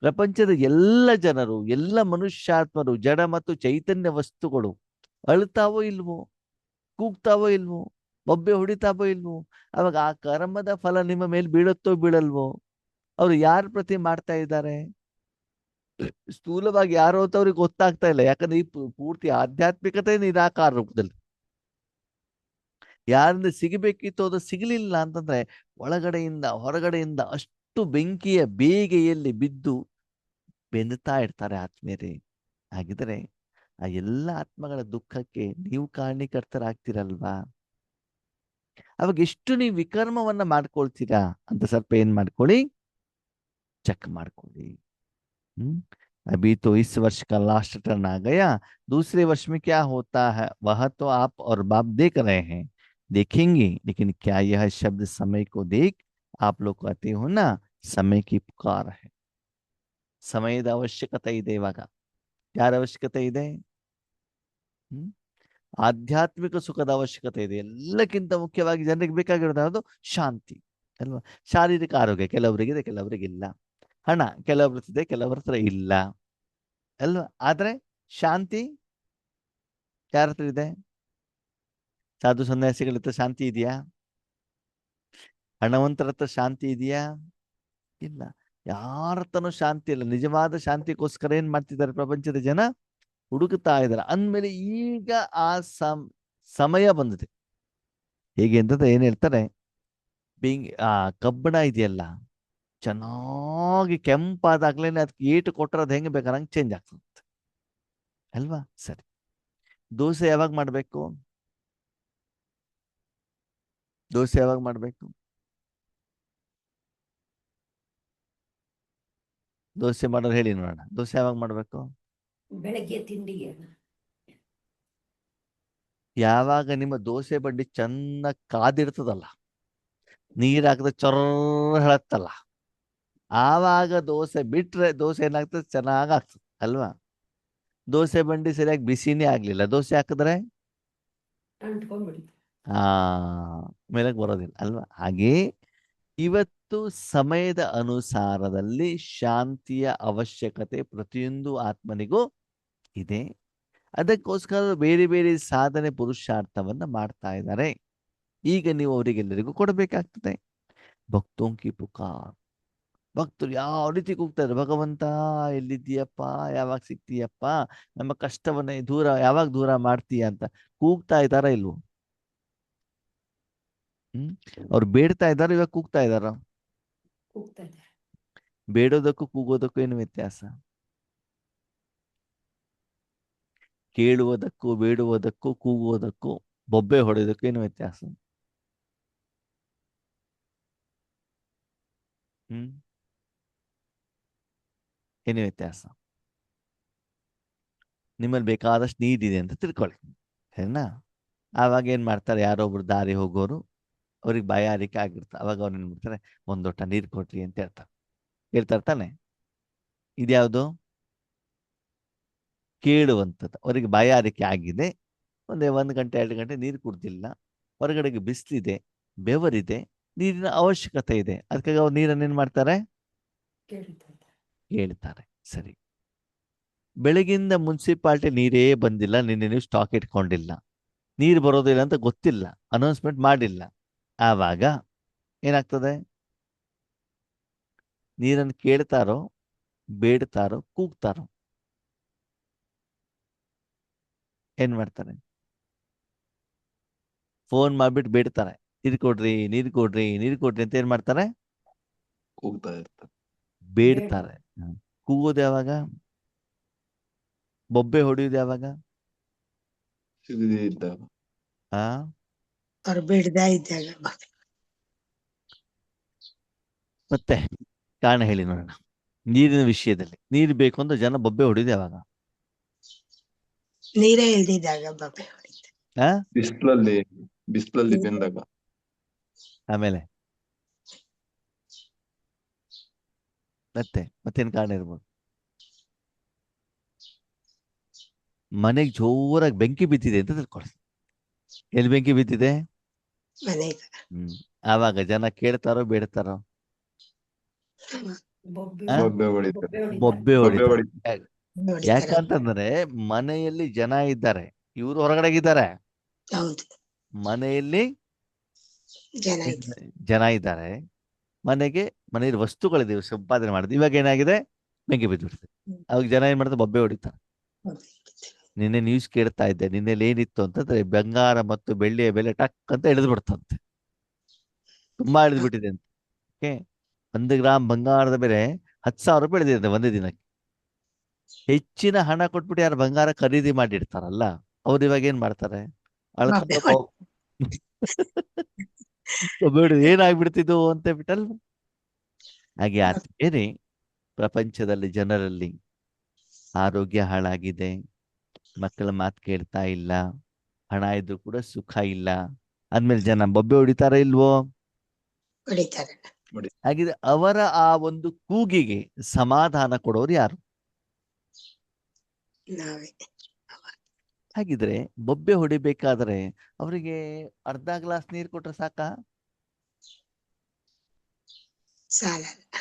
ಪ್ರಪಂಚದ ಎಲ್ಲ ಜನರು, ಎಲ್ಲ ಮನುಷ್ಯಾತ್ಮರು, ಜಡ ಮತ್ತು ಚೈತನ್ಯ ವಸ್ತುಗಳು ಅಳ್ತಾವೋ ಇಲ್ವೋ? ಕೂಗ್ತಾವೋ ಇಲ್ವೋ? ಬೊಬ್ಬೆ ಹೊಡಿತಾವೋ ಇಲ್ವೋ? ಅವಾಗ ಆ ಕರ್ಮದ ಫಲ ನಿಮ್ಮ ಮೇಲೆ ಬೀಳುತ್ತೋ ಬೀಳಲ್ವೋ? ಅವ್ರು ಯಾರ ಪ್ರತಿ ಮಾಡ್ತಾ ಇದ್ದಾರೆ? ಸ್ಥೂಲವಾಗಿ ಯಾರೋ ಅಂತ ಅವ್ರಿಗೆ ಗೊತ್ತಾಗ್ತಾ ಇಲ್ಲ, ಯಾಕಂದ್ರೆ ಈ ಪೂರ್ತಿ ಆಧ್ಯಾತ್ಮಿಕತೆ ನಿರಾಕಾರ ರೂಪದಲ್ಲಿ. ಯಾರಿಂದ ಸಿಗಬೇಕಿತ್ತು ಅದು ಸಿಗಲಿಲ್ಲ ಅಂತಂದ್ರೆ ಒಳಗಡೆಯಿಂದ ಹೊರಗಡೆಯಿಂದ ಅಷ್ಟು ಬೆಂಕಿಯ ಬೇಗೆಯಲ್ಲಿ ಬಿದ್ದು ಬೆಂದುತ್ತಾ ಇರ್ತಾರೆ ಆತ್ಮೀಯರೇ. ಹಾಗಿದ್ರೆ ಆ ಎಲ್ಲ ಆತ್ಮಗಳ ದುಃಖಕ್ಕೆ ನೀವು ಕಾರಣೀಕರ್ತರಾಗ್ತಿರಲ್ವಾ? ಅವಾಗ ಎಷ್ಟು ನೀವು ವಿಕರ್ಮವನ್ನ ಮಾಡ್ಕೊಳ್ತೀರಾ ಅಂತ ಸ್ವಲ್ಪ ಏನ್ ಮಾಡ್ಕೊಳ್ಳಿ, ಚೆಕ್ ಮಾಡ್ಕೊಳ್ಳಿ. अभी तो इस वर्ष का लास्ट टर्न आ गया, दूसरे वर्ष में क्या होता है वह तो आप और बाप देख रहे हैं, देखेंगे, लेकिन क्या यह शब्द समय को देख आप लोग कहते हो ना, समय की पुकार है. ಸಮಯದ ಅವಶ್ಯಕತೆ ಇದೆ. ಇವಾಗ ಯಾರ ಅವಶ್ಯಕತೆ ಇದೆ? ಆಧ್ಯಾತ್ಮಿಕ ಸುಖದ ಅವಶ್ಯಕತೆ ಇದೆ. ಎಲ್ಲಕ್ಕಿಂತ ಮುಖ್ಯವಾಗಿ ಜನರಿಗೆ ಬೇಕಾಗಿರೋದು ಯಾವುದು? ಶಾಂತಿ ಅಲ್ವಾ? ಶಾರೀರಿಕ ಆರೋಗ್ಯ ಕೆಲವರಿಗಿದೆ, ಕೆಲವರಿಗಿಲ್ಲ. ಹಣ ಕೆಲವ್ರ ಹತ್ರ ಇದೆ, ಕೆಲವ್ರ ಹತ್ರ ಇಲ್ಲ ಅಲ್ವಾ? ಆದ್ರೆ ಶಾಂತಿ ಯಾರ ಹತ್ರ ಇದೆ? ಸಾಧು ಸನ್ಯಾಸಿಗಳ ಹತ್ರ ಶಾಂತಿ ಇದೆಯಾ? ಹಣವಂತರ ಹತ್ರ ಶಾಂತಿ ಇದೆಯಾ? ಇಲ್ಲ. ಯಾರ ಹತ್ರನೂ ಶಾಂತಿ ಇಲ್ಲ. ನಿಜವಾದ ಶಾಂತಿಗೋಸ್ಕರ ಏನ್ ಮಾಡ್ತಿದ್ದಾರೆ ಪ್ರಪಂಚದ ಜನ? ಹುಡುಕ್ತಾ ಇದ್ದಾರೆ. ಅಂದ್ಮೇಲೆ ಈಗ ಆ ಸಮಯ ಬಂದಿದೆ. ಹೇಗೆ ಅಂತಂದ್ರೆ ಏನ್ ಹೇಳ್ತಾರೆ, ಕಬ್ಬಣ ಇದೆಯಲ್ಲ, ಚೆನ್ನಾಗಿ ಕೆಂಪಾದಾಗ್ಲೇನೆ ಅದಕ್ಕೆ ಏಟು ಕೊಟ್ಟರೆ ಅದು ಹೆಂಗೆ ಬೇಕಾದ್ರೆ ಹಂಗೆ ಚೇಂಜ್ ಆಗ್ತದೆ ಅಲ್ವಾ? ಸರಿ, ದೋಸೆ ಯಾವಾಗ ಮಾಡಬೇಕು? ದೋಸೆ ಯಾವಾಗ ಮಾಡಬೇಕು? ದೋಸೆ ಮಾಡೋರು ಹೇಳಿ ನೋಡೋಣ, ದೋಸೆ ಯಾವಾಗ ಮಾಡಬೇಕು? ಬೆಳಗ್ಗೆ ತಿಂಡಿಗೆ. ಯಾವಾಗ ನಿಮ್ಮ ದೋಸೆ ಬಂಡಿ ಚೆನ್ನಾಗಿ ಕಾದಿರ್ತದಲ್ಲ, ನೀರ್ ಹಾಕಿದ್ರೆ ಚೊರ ಹೇಳತ್ತಲ್ಲ, ಆವಾಗ ದೋಸೆ ಬಿಟ್ರೆ ದೋಸೆ ಏನಾಗ್ತದೆ, ಚೆನ್ನಾಗ್ ಆಗ್ತದೆ ಅಲ್ವಾ? ದೋಸೆ ಬಂಡಿ ಸರಿಯಾಗಿ ಬಿಸಿನೇ ಆಗ್ಲಿಲ್ಲ, ದೋಸೆ ಹಾಕಿದ್ರೆ ಅಂಟ್ಕೊಂಡ್ಬಿಡ್ತು. ಆ ಮೇಲಕ್ಕೆ ಬರೋದಿಲ್ಲ ಅಲ್ವಾ? ಹಾಗೆ ಇವತ್ತು ಸಮಯದ ಅನುಸಾರದಲ್ಲಿ ಶಾಂತಿಯ ಅವಶ್ಯಕತೆ ಪ್ರತಿಯೊಂದು ಆತ್ಮನಿಗೂ ಇದೆ. ಅದಕ್ಕೋಸ್ಕರ ಬೇರೆ ಬೇರೆ ಸಾಧನೆ ಪುರುಷಾರ್ಥವನ್ನ ಮಾಡ್ತಾ ಇದ್ದಾರೆ. ಈಗ ನೀವು ಅವರಿಗೆಲ್ಲರಿಗೂ ಕೊಡಬೇಕಾಗ್ತದೆ. ಭಕ್ತೋಂ ಕಿ ಪುಕಾರ್, ಭಕ್ತರು ಯಾವ ರೀತಿ ಕೂಗ್ತಾರೆ, ಭಗವಂತ ಎಲ್ಲಿದ್ದೀಯಪ್ಪ, ಯಾವಾಗ ಸಿಗ್ತೀಯಪ್ಪ, ನಮ್ಮ ಕಷ್ಟವನ್ನ ಯಾವಾಗ ದೂರ ಮಾಡ್ತೀಯ ಅಂತ ಕೂಗ್ತಾ ಇದ್ದಾರ ಇಲ್ವೋ? ಅವ್ರು ಬೇಡ್ತಾ ಇದಾರ, ಇವಾಗ ಕೂಗ್ತಾ ಇದಾರ? ಕೂಗ್ತಾ ಇದ್ದಾರೆ. ಬೇಡೋದಕ್ಕೂ ಕೂಗೋದಕ್ಕೂ ಏನು ವ್ಯತ್ಯಾಸ? ಕೇಳುವುದಕ್ಕೂ ಬೇಡುವುದಕ್ಕೂ ಕೂಗುವುದಕ್ಕೂ ಬೊಬ್ಬೆ ಹೊಡೆಯೋದಕ್ಕೂ ಏನು ವ್ಯತ್ಯಾಸ? ಏನು ವ್ಯತ್ಯಾಸ? ನಿಮ್ಮಲ್ಲಿ ಬೇಕಾದಷ್ಟು ನೀರಿದೆ ಅಂತ ತಿಳ್ಕೊಳ್ಳಿ, ಸರಿನಾ? ಆವಾಗ ಏನ್ ಮಾಡ್ತಾರೆ, ಯಾರೊಬ್ರು ದಾರಿ ಹೋಗೋರು, ಅವ್ರಿಗೆ ಬಾಯಾರಿಕೆ ಆಗಿರ್ತಾರೆ, ಅವಾಗ ಅವ್ರು ಏನ್ ಮಾಡ್ತಾರೆ, ಒಂದ್ ಲೋಟ ನೀರು ಕೊಡ್ರಿ ಅಂತ ಹೇಳ್ತಾರೆ ತಾನೆ? ಇದ್ಯಾವುದು? ಕೇಳುವಂಥದ್ದು. ಅವರಿಗೆ ಬಾಯಾರಿಕೆ ಆಗಿದೆ, ಒಂದು ಗಂಟೆ 2 ಗಂಟೆ ನೀರು ಕುಡ್ದಿಲ್ಲ, ಹೊರಗಡೆಗೆ ಬಿಸಿಲಿದೆ, ಬೆವರಿದೆ, ನೀರಿನ ಅವಶ್ಯಕತೆ ಇದೆ, ಅದಕ್ಕಾಗಿ ಅವ್ರು ನೀರನ್ನು ಏನ್ ಮಾಡ್ತಾರೆ, ಕೇಳ್ತಾರೆ. ಸರಿ, ಬೆಳಗಿಂದ ಮುನ್ಸಿಪಾಲ್ಟಿ ನೀರೇ ಬಂದಿಲ್ಲ, ನಿನ್ನೆ ನೀವು ಸ್ಟಾಕ್ ಇಟ್ಕೊಂಡಿಲ್ಲ, ನೀರು ಬರೋದಿಲ್ಲ ಅಂತ ಗೊತ್ತಿಲ್ಲ, ಅನೌನ್ಸ್ಮೆಂಟ್ ಮಾಡಿಲ್ಲ, ಆವಾಗ ಏನಾಗ್ತದೆ? ನೀರನ್ನು ಕೇಳ್ತಾರೋ ಬೇಡ್ತಾರೋ ಕೂಗ್ತಾರೋ? ಏನ್ ಮಾಡ್ತಾರೆ? ಫೋನ್ ಮಾಡ್ಬಿಟ್ಟು ಬೇಡ್ತಾರೆ, ನೀರು ಕೊಡ್ರಿ ನೀರು ಕೊಡ್ರಿ ನೀರು ಕೊಡ್ರಿ ಅಂತ ಏನ್ ಮಾಡ್ತಾರೆ? ಕೂಗ್ತಾ ಇರ್ತಾರೆ. ಬೇಡ್ತಾರೆ. ಕೂಗೋದು ಯಾವಾಗ? ಬೊಬ್ಬೆ ಹೊಡೆಯುವುದು ಯಾವಾಗ? ಸಿಗದೇ ಇದ್ದಾಗ. ಆ ಅವ್ರು ಬಿಡ್ದಾ ಇದ್ದಾಗ. ಮತ್ತೆ ಕಾರಣ ಹೇಳಿ ನೋಡೋಣ. ನೀರಿನ ವಿಷಯದಲ್ಲಿ ನೀರು ಬೇಕು ಅಂತ ಜನ ಬೊಬ್ಬೆ ಹೊಡೆಯುವುದು ಯಾವಾಗ? ನೀರೇ ಇಲ್ದಿದ್ದಾಗ ಬಬ್ಬೆ ಹೊಡಿತಾರೆ. ಆ ಬಿಸಿಲಲ್ಲಿ ಬೆಂದಾಗ. ಆಮೇಲೆ ಮತ್ತೇನ್ ಕಾರಣ ಇರ್ಬೋದು? ಮನೆಗೆ ಜೋರಾಗಿ ಬೆಂಕಿ ಬಿದ್ದಿದೆ ಅಂತ ತಿಳ್ಕೊಳ್ಳಿ. ಎಲ್ಲಿ ಬೆಂಕಿ ಬಿದ್ದಿದೆ? ಮನೆಗೆ. ಆವಾಗ ಜನ ಕೇಳ್ತಾರೋ ಬೇಡ್ತಾರೋ? ಬೊಬ್ಬೆ ಹೊಡಿತಾರೆ. ಬೊಬ್ಬೆ ಹೊಡಿತಾರೆ. ಹೊಡಿತಾರೆ. ಯಾಕಂತಂದ್ರೆ ಮನೆಯಲ್ಲಿ ಜನ ಇದ್ದಾರೆ, ಇವರು ಹೊರಗಡೆಗಿದ್ದಾರೆ. ಹೌದು, ಮನೆಯಲ್ಲಿ ಜನ ಇದ್ದಾರೆ. ಜನ ಇದ್ದಾರೆ, ಮನೆಯಲ್ಲಿ ವಸ್ತುಗಳಿದೆ, ಸಂಪಾದನೆ ಮಾಡಿದೆ. ಇವಾಗ ಏನಾಗಿದೆ, ಬೆಂಕಿ ಬಿದ್ದುಬಿಡ್ತದೆ. ಅವಾಗ ಜನ ಏನ್ ಮಾಡ್ತಾರೆ, ಬೊಬ್ಬೆ ಹೊಡಿತಾರೆ. ನಿನ್ನೆ ನ್ಯೂಸ್ ಕೇಳ್ತಾ ಇದ್ದೆ, ನಿನ್ನೆಲ್ಲಿ ಏನಿತ್ತು ಅಂತಂದ್ರೆ ಬಂಗಾರ ಮತ್ತು ಬೆಳ್ಳಿಯ ಬೆಲೆ ಟಕ್ ಅಂತ ಇಳಿದು ಬಿಡ್ತಂತೆ, ತುಂಬಾ ಇಳಿದು ಬಿಟ್ಟಿದೆ ಅಂತ. ಓಕೆ, 1 ಗ್ರಾಮ್ ಬಂಗಾರದ ಬೆಲೆ 10,000 ರೂಪಾಯಿ ಇಳಿದಿದೆ ಒಂದೇ ದಿನಕ್ಕೆ. ಹೆಚ್ಚಿನ ಹಣ ಕೊಟ್ಬಿಟ್ಟು ಯಾರು ಬಂಗಾರ ಖರೀದಿ ಮಾಡಿರ್ತಾರಲ್ಲ, ಅವ್ರು ಇವಾಗ ಏನ್ ಮಾಡ್ತಾರೆ, ಏನಾಗ್ಬಿಡ್ತಿದ್ದು ಅಂತ ಬಿಟ್ಟಲ್ವ. ಹಾಗೆ ಆತ್ಮೇನೆ ಪ್ರಪಂಚದಲ್ಲಿ ಜನರಲ್ಲಿ ಆರೋಗ್ಯ ಹಾಳಾಗಿದೆ, ಮಕ್ಕಳ ಮಾತು ಕೇಳ್ತಾ ಇಲ್ಲ, ಹಣ ಇದ್ರು ಕೂಡ ಸುಖ ಇಲ್ಲ ಅಂದ್ಮೇಲೆ ಜನ ಬೊಬ್ಬೆ ಹೊಡಿತಾರ ಇಲ್ವೋ? ಹೊಡಿತಾರೆ. ಹಾಗಿದೆ ಅವರ ಆ ಒಂದು ಕೂಗಿಗೆ ಸಮಾಧಾನ ಕೊಡೋರು ಯಾರು? ನಾವೇ. ಹಾಗಿದ್ರೆ ಬೊಬ್ಬೆ ಹೊಡಿಬೇಕಾದ್ರೆ ಅವರಿಗೆ ಅರ್ಧ ಗ್ಲಾಸ್ ನೀರು ಕೊಟ್ರೆ ಸಾಕಾ? ಸಾಲಲ್ಲ.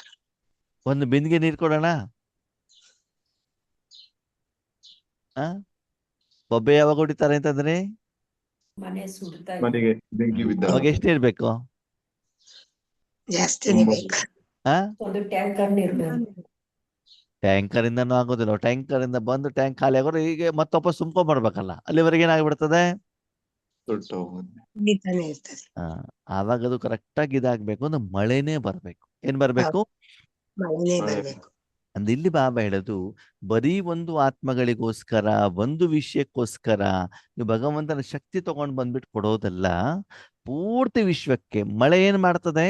ಒಂದು ಬಿಂದಿಗೆ ನೀರು ಕೊಡೋಣ? ಬೊಬ್ಬೆ ಯಾವಾಗ ಹೊಡಿತಾರೆ ಅಂತಂದ್ರೆ ಮನೆಗೆ ಬೆಂಕಿ ಬಿದ್ದಾಗ. ಅವಾಗ ಎಷ್ಟು ಇರ್ಬೇಕು? ಜಾಸ್ತಿನೇ ಬೇಕು. ಒಂದು ಟ್ಯಾಂಕರ್ ನೀರು. ಟ್ಯಾಂಕರ್ ಇಂದನೂ ಆಗೋದಿಲ್ಲ, ಟ್ಯಾಂಕರ್ ಇಂದ ಬಂದು ಟ್ಯಾಂಕ್ ಖಾಲಿ ಆಗೋರು ಹೀಗೆ ಮತ್ತೊಬ್ಬ ತುಂಬ್ಕೊಂಡ್ ಬರ್ಬೇಕಲ್ಲ, ಅಲ್ಲಿವರೆಗೆ ಏನಾಗ್ಬಿಡ್ತದೆ, ಸುಟ್ಟು ಹೋಗುತ್ತೆ. ಹಿಡಿತಾನೆ ಇರ್ತದೆ. ಆವಾಗ ಅದು ಕರೆಕ್ಟಾಗಿ ಇದಾಗಬೇಕು ಅಂದ್ರೆ ಮಳೆನೇ ಬರಬೇಕು. ಏನ್ ಬರಬೇಕು? ಮಳೆನೇ ಮಳೆ. ಬರ್ಬೇಕು. ಅಂದ್ರೆ ಇಲ್ಲಿ ಬಾಬಾ ಹೇಳೋದು ಬರೀ ಒಂದು ಆತ್ಮಗಳಿಗೋಸ್ಕರ ಒಂದು ವಿಷಯಕ್ಕೋಸ್ಕರ ನೀವು ಭಗವಂತನ ಶಕ್ತಿ ತಗೊಂಡು ಬಂದ್ಬಿಟ್ಟು ಕೊಡೋದಲ್ಲ, ಪೂರ್ತಿ ವಿಶ್ವಕ್ಕೆ ಮಳೆ ಏನ್ ಮಾಡ್ತದೆ,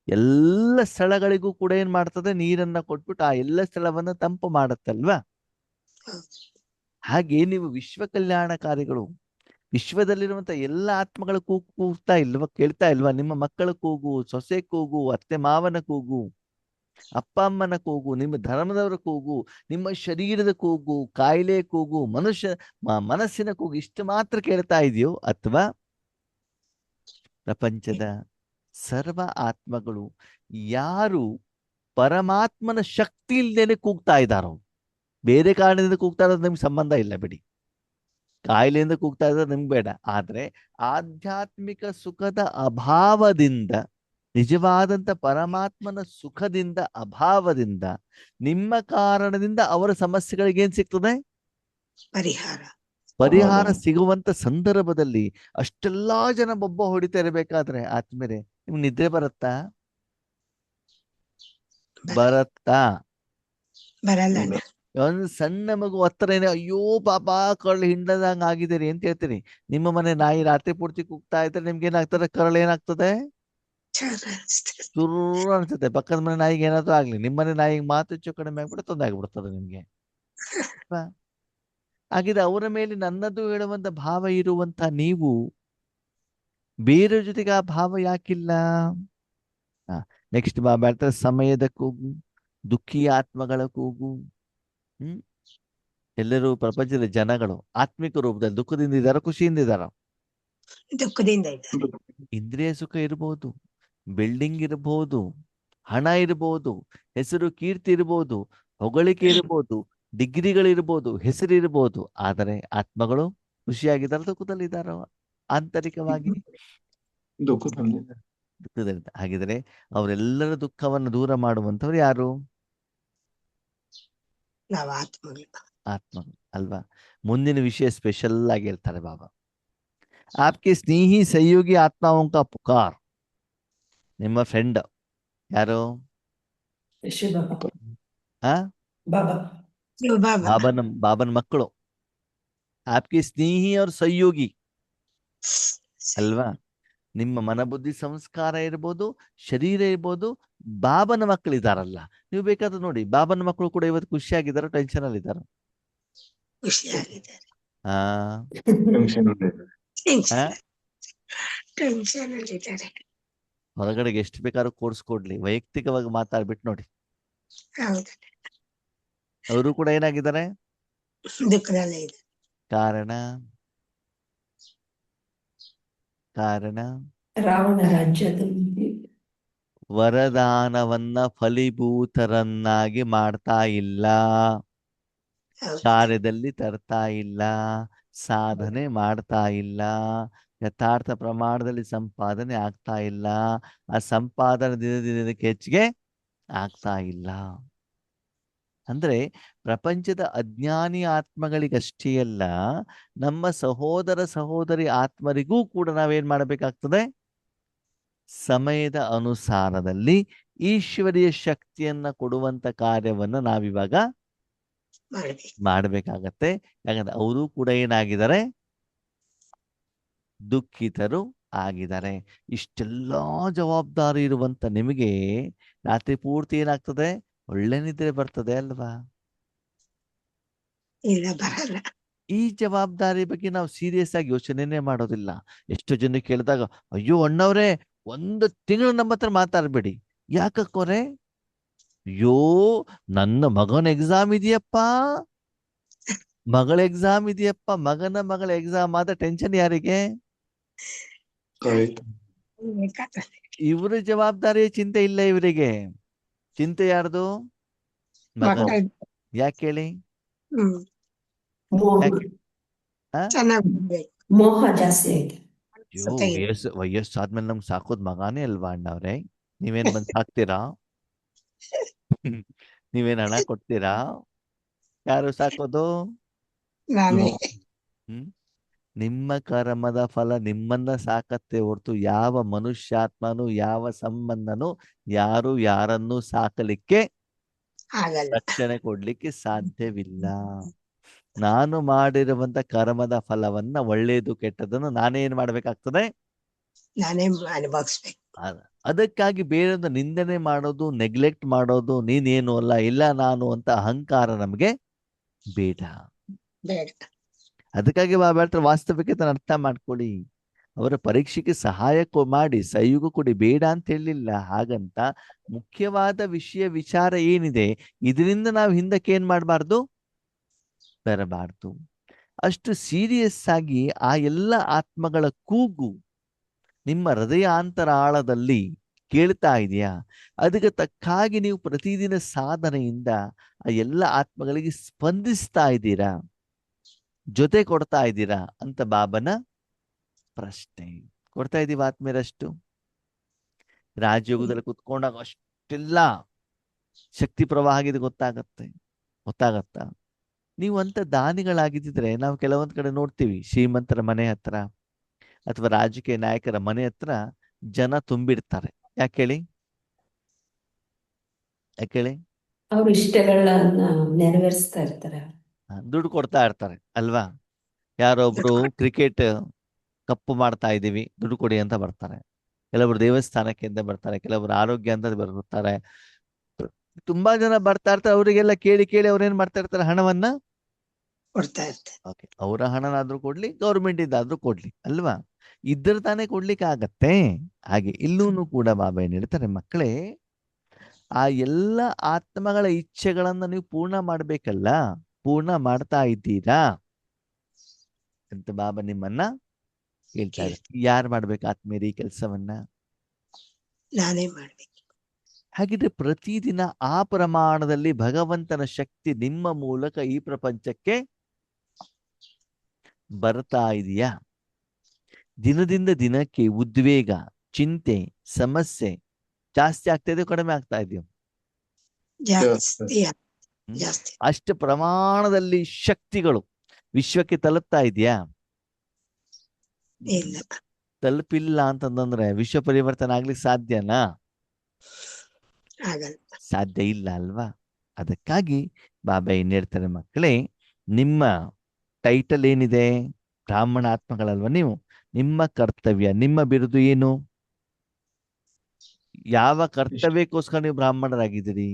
ಎಲ್ಲ ಸ್ಥಳಗಳಿಗೂ ಕೂಡ ಏನ್ ಮಾಡ್ತದೆ, ನೀರನ್ನ ಕೊಟ್ಬಿಟ್ಟು ಆ ಎಲ್ಲ ಸ್ಥಳವನ್ನ ತಂಪು ಮಾಡುತ್ತಲ್ವಾ. ಹಾಗೆ ನೀವು ವಿಶ್ವ ಕಲ್ಯಾಣಕಾರಿಗಳು. ವಿಶ್ವದಲ್ಲಿರುವಂತ ಎಲ್ಲ ಆತ್ಮಗಳ ಕೂಗು ಕೂಗ್ತಾ ಇಲ್ವಾ, ಕೇಳ್ತಾ ಇಲ್ವಾ? ನಿಮ್ಮ ಮಕ್ಕಳ ಕೂಗು, ಸೊಸೆ ಕೂಗು, ಅತ್ತೆ ಮಾವನ ಕೂಗು, ಅಪ್ಪ ಅಮ್ಮನ ಕೂಗು, ನಿಮ್ಮ ಧರ್ಮದವರ ಕೂಗು, ನಿಮ್ಮ ಶರೀರದ ಕೂಗು, ಕಾಯಿಲೆ ಕೂಗು, ಮನಸ್ಸಿನ ಕೂಗು ಇಷ್ಟು ಮಾತ್ರ ಕೇಳ್ತಾ ಇದೆಯೋ, ಅಥವಾ ಪ್ರಪಂಚದ ಸರ್ವ ಆತ್ಮಗಳು ಯಾರು ಪರಮಾತ್ಮನ ಶಕ್ತಿ ಇಲ್ದೇನೆ ಕೂಗ್ತಾ ಇದ್ದಾರೋ, ಬೇರೆ ಕಾರಣದಿಂದ ಕೂಗ್ತಾ ಇರೋದು ನಿಮ್ಗೆ ಸಂಬಂಧ ಇಲ್ಲ ಬಿಡಿ, ಕಾಯಿಲೆಯಿಂದ ಕೂಗ್ತಾ ಇರೋದು ನಿಮ್ಗೆ ಬೇಡ, ಆದ್ರೆ ಆಧ್ಯಾತ್ಮಿಕ ಸುಖದ ಅಭಾವದಿಂದ, ನಿಜವಾದಂತ ಪರಮಾತ್ಮನ ಸುಖದಿಂದ ಅಭಾವದಿಂದ, ನಿಮ್ಮ ಕಾರಣದಿಂದ ಅವರ ಸಮಸ್ಯೆಗಳಿಗೆ ಏನ್ ಸಿಗ್ತದೆ? ಪರಿಹಾರ ಸಿಗುವಂತ ಸಂದರ್ಭದಲ್ಲಿ ಅಷ್ಟೆಲ್ಲಾ ಜನ ಬೊಬ್ಬ ಹೊಡಿತಾ ಇರಬೇಕಾದ್ರೆ ಆತ್ಮೀಯರೇ ನಿಮ್ಗೆ ನಿದ್ರೆ ಬರುತ್ತಾ? ಬರಲ್ಲ. ಒಂದು ಸಣ್ಣ ಮಗು ಹತ್ರ ಏನೇ ಅಯ್ಯೋ ಪಾಪಾ ಕರಳು ಹಿಂಡದಂಗ ಆಗಿದ್ದೀರಿ ಅಂತ ಹೇಳ್ತೀರಿ. ನಿಮ್ಮ ಮನೆ ನಾಯಿ ರಾತ್ರಿ ಪೂರ್ತಿ ಕೂಗ್ತಾ ಇದ್ರೆ ನಿಮ್ಗೆ ಏನಾಗ್ತದೆ? ಕರಳು ಏನಾಗ್ತದೆ? ಚುರು ಅನ್ಸುತ್ತೆ. ಪಕ್ಕದ ಮನೆ ನಾಯಿಗೆ ಏನಾದ್ರು ಆಗ್ಲಿ, ನಿಮ್ಮನೆ ನಾಯಿಗೆ ಮಾತು ಹೆಚ್ಚು ಕಡಿಮೆ ಆಗ್ಬಿಟ್ಟು ತೊಂದರೆ ಆಗ್ಬಿಡ್ತದೆ ನಿಮ್ಗೆ. ಹಾಗಿದ್ರೆ ಅವರ ಮೇಲೆ ನನ್ನದು ಹೇಳುವಂತ ಭಾವ ಇರುವಂತ ನೀವು ಬೇರೆ ಜೊತೆಗೆ ಆ ಭಾವ ಯಾಕಿಲ್ಲ? ನೆಕ್ಸ್ಟ್ ಬಾಬಾ ಹೇಳ್ತಾರೆ, ಸಮಯದ ಕೂಗು, ದುಃಖಿ ಆತ್ಮಗಳ ಕೂಗು. ಎಲ್ಲರೂ ಪ್ರಪಂಚದ ಜನಗಳು ಆತ್ಮಿಕ ರೂಪದಲ್ಲಿ ದುಃಖದಿಂದ ಇದ್ದಾರ, ಖುಷಿಯಿಂದ ಇದ್ದಾರ? ದುಃಖದಿಂದ. ಇಂದ್ರಿಯ ಸುಖ ಇರಬಹುದು, ಬಿಲ್ಡಿಂಗ್ ಇರಬಹುದು, ಹಣ ಇರಬಹುದು, ಹೆಸರು ಕೀರ್ತಿ ಇರಬಹುದು, ಹೊಗಳಿಕೆ ಇರಬಹುದು, ಡಿಗ್ರಿಗಳಿರ್ಬೋದು, ಹೆಸರಿರ್ಬೋದು, ಆದರೆ ಆತ್ಮಗಳು ಖುಷಿಯಾಗಿದ್ದಾರ, ದುಃಖದಲ್ಲಿದ್ದಾರ? ಆಂತರಿಕವಾಗಿ ದುಃಖದಲ್ಲಿ. ಹಾಗಿದ್ರೆ ಅವರೆಲ್ಲರ ದುಃಖವನ್ನು ದೂರ ಮಾಡುವಂತವ್ರು ಯಾರು? ಆತ್ಮಗಳು ಅಲ್ವಾ? ಮುಂದಿನ ವಿಷಯ ಸ್ಪೆಷಲ್ ಆಗಿ ಹೇಳ್ತಾರೆ ಬಾಬಾ, ಆಪ್ಕೆ ಸ್ನೇಹಿ ಸಹಯೋಗಿ ಆತ್ಮಾओं का पुकार. ನಿಮ್ಮ ಫ್ರೆಂಡ್ ಯಾರು? ಬಾಬನ ಮಕ್ಕಳು, ಆಪ್ಕೆ ಸ್ನೇಹಿ ಅವ್ರ ಸಹಯೋಗಿ ಅಲ್ವಾ? ನಿಮ್ಮ ಮನಬುದ್ಧಿ ಸಂಸ್ಕಾರ ಇರ್ಬೋದು, ಶರೀರ ಇರ್ಬೋದು, ಬಾಬನ ಮಕ್ಕಳಿದಾರಲ್ಲ. ನೀವು ಬೇಕಾದ್ರೆ ನೋಡಿ, ಬಾಬನ ಮಕ್ಕಳು ಕೂಡ ಇವತ್ತು ಖುಷಿಯಾಗಿದ್ದಾರೋ ಟೆನ್ಷನ್ ಅಲ್ಲಿ ಇದ್ದಾರೋ? ಹೊರಗಡೆಗೆ ಎಷ್ಟು ಬೇಕಾದ್ರೂ ಕೋರ್ಸ್ಕೊಡ್ಲಿ, ವೈಯಕ್ತಿಕವಾಗಿ ಮಾತಾಡ್ಬಿಟ್ಟು ನೋಡಿ, ಅವರು ಕೂಡ ಏನಾಗಿದ್ದಾರೆ? ಕಾರಣ ರಾವಣ ರಾಜ್ಯದಲ್ಲಿ ವರದಾನವನ್ನ ಫಲೀಭೂತರನ್ನಾಗಿ ಮಾಡ್ತಾ ಇಲ್ಲ, ಕಾರ್ಯದಲ್ಲಿ ತರ್ತಾ ಇಲ್ಲ, ಸಾಧನೆ ಮಾಡ್ತಾ ಇಲ್ಲ, ಯಥಾರ್ಥ ಪ್ರಮಾಣದಲ್ಲಿ ಸಂಪಾದನೆ ಆಗ್ತಾ ಇಲ್ಲ, ಆ ಸಂಪಾದನೆ ದಿನಕ್ಕೆ ಹೆಚ್ಚಿಗೆ ಆಗ್ತಾ ಇಲ್ಲ. ಅಂದ್ರೆ ಪ್ರಪಂಚದ ಅಜ್ಞಾನಿ ಆತ್ಮಗಳಿಗಷ್ಟೇ ಅಲ್ಲ, ನಮ್ಮ ಸಹೋದರ ಸಹೋದರಿ ಆತ್ಮರಿಗೂ ಕೂಡ ನಾವೇನ್ ಮಾಡಬೇಕಾಗ್ತದೆ? ಸಮಯದ ಅನುಸಾರದಲ್ಲಿ ಈಶ್ವರೀಯ ಶಕ್ತಿಯನ್ನ ಕೊಡುವಂತ ಕಾರ್ಯವನ್ನ ನಾವಿವಾಗ ಮಾಡಬೇಕಾಗತ್ತೆ. ಯಾಕಂದ್ರೆ ಅವರು ಕೂಡ ಏನಾಗಿದ್ದಾರೆ? ದುಃಖಿತರು ಆಗಿದ್ದಾರೆ. ಇಷ್ಟೆಲ್ಲಾ ಜವಾಬ್ದಾರಿ ಇರುವಂತ ನಿಮಗೆ ರಾತ್ರಿ ಪೂರ್ತಿ ಏನಾಗ್ತದೆ? ಒಳ್ಳೆ ನಿದ್ರೆ ಬರ್ತದೆ ಅಲ್ವಾ? ಈ ಜವಾಬ್ದಾರಿ ಬಗ್ಗೆ ನಾವು ಸೀರಿಯಸ್ ಆಗಿ ಯೋಚನೆನೇ ಮಾಡೋದಿಲ್ಲ. ಎಷ್ಟು ಜನ ಕೇಳಿದಾಗ, ಅಯ್ಯೋ ಅಣ್ಣವ್ರೆ 1 ತಿಂಗಳು ನಮ್ಮ ಹತ್ರ ಮಾತಾಡ್ಬೇಡಿ. ಯಾಕಕ್ಕೋರೆ? ಅಯ್ಯೋ ನನ್ನ ಮಗನ ಎಕ್ಸಾಮ್ ಇದೆಯಪ್ಪ, ಮಗಳ ಎಕ್ಸಾಮ್ ಇದೆಯಪ್ಪ. ಮಗಳ ಎಕ್ಸಾಮ್ ಆದ ಟೆನ್ಷನ್ ಯಾರಿಗೆ? ಇವ್ರ ಜವಾಬ್ದಾರಿ ಚಿಂತೆ ಇಲ್ಲ ಇವರಿಗೆ. ಚಿಂತೆ ಯಾರ್ದು? ಮಗ. ಯಾಕೆ ಹೇಳಿ? ಮೋಹ ಜಾಸ್ತಿ ಆಯ್ತು. ವಯಸ್ಸು ಆದ್ಮೇಲೆ ನಮ್ಗೆ ಸಾಕೋದ್ ಮಗಾನೇ ಅಲ್ವಾ ಅಣ್ಣವ್ರೆ? ನೀವೇನ್ ಬಂದ್ ಸಾಕ್ತೀರಾ? ನೀವೇನ್ ಹಣ ಕೊಡ್ತೀರಾ? ಯಾರು ಸಾಕೋದು? ನಿಮ್ಮ ಕರ್ಮದ ಫಲ ನಿಮ್ಮನ್ನ ಸಾಕತ್ತೆ ಹೊರತು ಯಾವ ಮನುಷ್ಯಾತ್ಮನು ಯಾವ ಸಂಬಂಧನು ಯಾರು ಯಾರನ್ನೂ ಸಾಕಲಿಕ್ಕೆ ಆಗಲ್ಲ. ರಕ್ಷಣೆ ಕೊಡ್ಲಿಕ್ಕೆ ಸಾಧ್ಯವಿಲ್ಲ. ನಾನು ಮಾಡಿರುವಂತ ಕರ್ಮದ ಫಲವನ್ನ ಒಳ್ಳೇದು ಕೆಟ್ಟದನ್ನು ನಾನೇನ್ ಮಾಡ್ಬೇಕಾಗ್ತದೆ, ನಾನೇ ಅನುಭವಿಸ್ಬೇಕು. ಅದಕ್ಕಾಗಿ ಬೇರೆಯೊಂದು ನಿಂದನೆ ಮಾಡೋದು, ನೆಗ್ಲೆಕ್ಟ್ ಮಾಡೋದು, ನೀನೇನು ಅಲ್ಲ ಇಲ್ಲ ನಾನು ಅಂತ ಅಹಂಕಾರ ನಮಗೆ ಬೇಡ. ಬೇಡ. ಅದಕ್ಕಾಗಿ ವಾಸ್ತವಿಕತೆ ಅರ್ಥ ಮಾಡ್ಕೊಳ್ಳಿ. ಅವರ ಪರೀಕ್ಷೆಗೆ ಸಹಾಯ ಮಾಡಿ ಸಹಯೋಗ ಕೊಡಿ, ಬೇಡ ಅಂತ ಹೇಳಿಲ್ಲ. ಹಾಗಂತ ಮುಖ್ಯವಾದ ವಿಚಾರ ಏನಿದೆ ಇದರಿಂದ ನಾವು ಹಿಂದಕ್ಕೆ ಏನ್ ಮಾಡಬಾರ್ದು, ಬರಬಾರ್ದು. ಅಷ್ಟು ಸೀರಿಯಸ್ ಆಗಿ ಆ ಎಲ್ಲ ಆತ್ಮಗಳ ಕೂಗು ನಿಮ್ಮ ಹೃದಯ ಅಂತರಾಳದಲ್ಲಿ ಕೇಳ್ತಾ ಇದೆಯಾ? ಅದಕ್ಕೆ ತಕ್ಕಾಗಿ ನೀವು ಪ್ರತಿದಿನ ಸಾಧನೆಯಿಂದ ಆ ಎಲ್ಲ ಆತ್ಮಗಳಿಗೆ ಸ್ಪಂದಿಸ್ತಾ ಇದ್ದೀರಾ, ಜೊತೆ ಕೊಡ್ತಾ ಇದ್ದೀರಾ ಅಂತ ಬಾಬನ ಪ್ರಶ್ನೆ. ಕೊಡ್ತಾ ಇದ್ದೀವಿ ಆತ್ಮೀಯರಷ್ಟು? ರಾಜಯೋಗದಲ್ಲಿ ಕುತ್ಕೊಂಡಾಗ ಅಷ್ಟೆಲ್ಲ ಶಕ್ತಿ ಪ್ರವಾಹ ಆಗಿದೆ ಗೊತ್ತಾಗತ್ತಾ? ನೀವು ಅಂತ ದಾನಿಗಳಾಗಿದ್ದಿದ್ರೆ ನಾವು ಕೆಲವೊಂದ್ ಕಡೆ ನೋಡ್ತೀವಿ, ಶ್ರೀಮಂತರ ಮನೆ ಹತ್ರ ಅಥವಾ ರಾಜಕೀಯ ನಾಯಕರ ಮನೆ ಹತ್ರ ಜನ ತುಂಬಿಡ್ತಾರೆ. ಯಾಕೆ ಹೇಳಿ? ಅವ್ರ ಇಷ್ಟಗಳನ್ನ ನೆರವೇರಿಸ್ತಾ ಇರ್ತಾರೆ. ದುಡ್ಡು ಕೊಡ್ತಾ ಇರ್ತಾರೆ ಅಲ್ವಾ? ಯಾರೊಬ್ರು ಕ್ರಿಕೆಟ್ ಕಪ್ಪು ಮಾಡ್ತಾ ಇದ್ದೀವಿ ದುಡ್ಡು ಕೊಡಿ ಅಂತ ಬರ್ತಾರೆ, ಕೆಲವರು ದೇವಸ್ಥಾನಕ್ಕೆ ಅಂತ ಬರ್ತಾರೆ, ಕೆಲವರು ಆರೋಗ್ಯ ಅಂತ ಬರ್ತಾರೆ. ತುಂಬಾ ಜನ ಬರ್ತಾ ಇರ್ತಾರೆ. ಅವರಿಗೆಲ್ಲ ಕೇಳಿ ಅವ್ರೇನ್ ಮಾಡ್ತಾ ಇರ್ತಾರೆ, ಹಣವನ್ನ ಕೊಡ್ತಾ ಇರ್ತಾರೆ. ಓಕೆ, ಅವರ ಹಣನಾದ್ರೂ ಕೊಡ್ಲಿ, ಗೌರ್ಮೆಂಟ್ ಇದ್ದಾದ್ರೂ ಕೊಡ್ಲಿ ಅಲ್ವಾ? ಇದ್ರ ತಾನೇ ಕೊಡ್ಲಿಕ್ಕೆ ಆಗತ್ತೆ. ಹಾಗೆ ಇಲ್ಲೂ ಕೂಡ ಬಾಬಾ ಏನ್ ಹೇಳ್ತಾರೆ, ಮಕ್ಕಳೇ ಆ ಎಲ್ಲ ಆತ್ಮಗಳ ಇಚ್ಛೆಗಳನ್ನ ನೀವು ಪೂರ್ಣ ಮಾಡ್ಬೇಕಲ್ಲ, ಪೂರ್ಣ ಮಾಡ್ತಾ ಇದ್ದೀರಾ ಅಂತ ಬಾಬಾ ನಿಮ್ಮನ್ನ ಹೇಳ್ತಾ ಇದ್ದಾರೆ. ಯಾರು ಮಾಡ್ಬೇಕು ಆತ್ಮೀಯರು ಈ ಕೆಲಸವನ್ನ? ನಾನೇ ಮಾಡ್ಬೇಕು. ಹಾಗಿದ್ರೆ ಪ್ರತಿದಿನ ಆ ಪ್ರಮಾಣದಲ್ಲಿ ಭಗವಂತನ ಶಕ್ತಿ ನಿಮ್ಮ ಮೂಲಕ ಈ ಪ್ರಪಂಚಕ್ಕೆ ಬರ್ತಾ ಇದೆಯಾ? ದಿನದಿಂದ ದಿನಕ್ಕೆ ಉದ್ವೇಗ, ಚಿಂತೆ, ಸಮಸ್ಯೆ ಜಾಸ್ತಿ ಆಗ್ತಾ ಇದೆಯೋ ಕಡಿಮೆ ಆಗ್ತಾ ಇದೆಯೋ? ಜಾಸ್ತಿ. ಅಷ್ಟು ಪ್ರಮಾಣದಲ್ಲಿ ಶಕ್ತಿಗಳು ವಿಶ್ವಕ್ಕೆ ತಲುಪ್ತಾ ಇದೆಯಾ? ಇಲ್ಲ. ತಲುಪಿಲ್ಲ ಅಂತಂದ್ರೆ ವಿಶ್ವ ಪರಿವರ್ತನೆ ಆಗ್ಲಿಕ್ಕೆ ಸಾಧ್ಯನಾ? ಆಗಲ್ಲ. ಸಾಧ್ಯ ಇಲ್ಲ ಅಲ್ವಾ? ಅದಕ್ಕಾಗಿ ಬಾಬಾ ಏನ್ ಹೇಳ್ತಾರೆ, ಮಕ್ಕಳೇ ನಿಮ್ಮ ಟೈಟಲ್ ಏನಿದೆ, ಬ್ರಾಹ್ಮಣ ಆತ್ಮಗಳಲ್ವಾ ನೀವು? ನಿಮ್ಮ ಕರ್ತವ್ಯ, ನಿಮ್ಮ ಬಿರುದು ಏನು? ಯಾವ ಕರ್ತವ್ಯಕ್ಕೋಸ್ಕರ ನೀವು ಬ್ರಾಹ್ಮಣರಾಗಿದ್ದೀರಿ?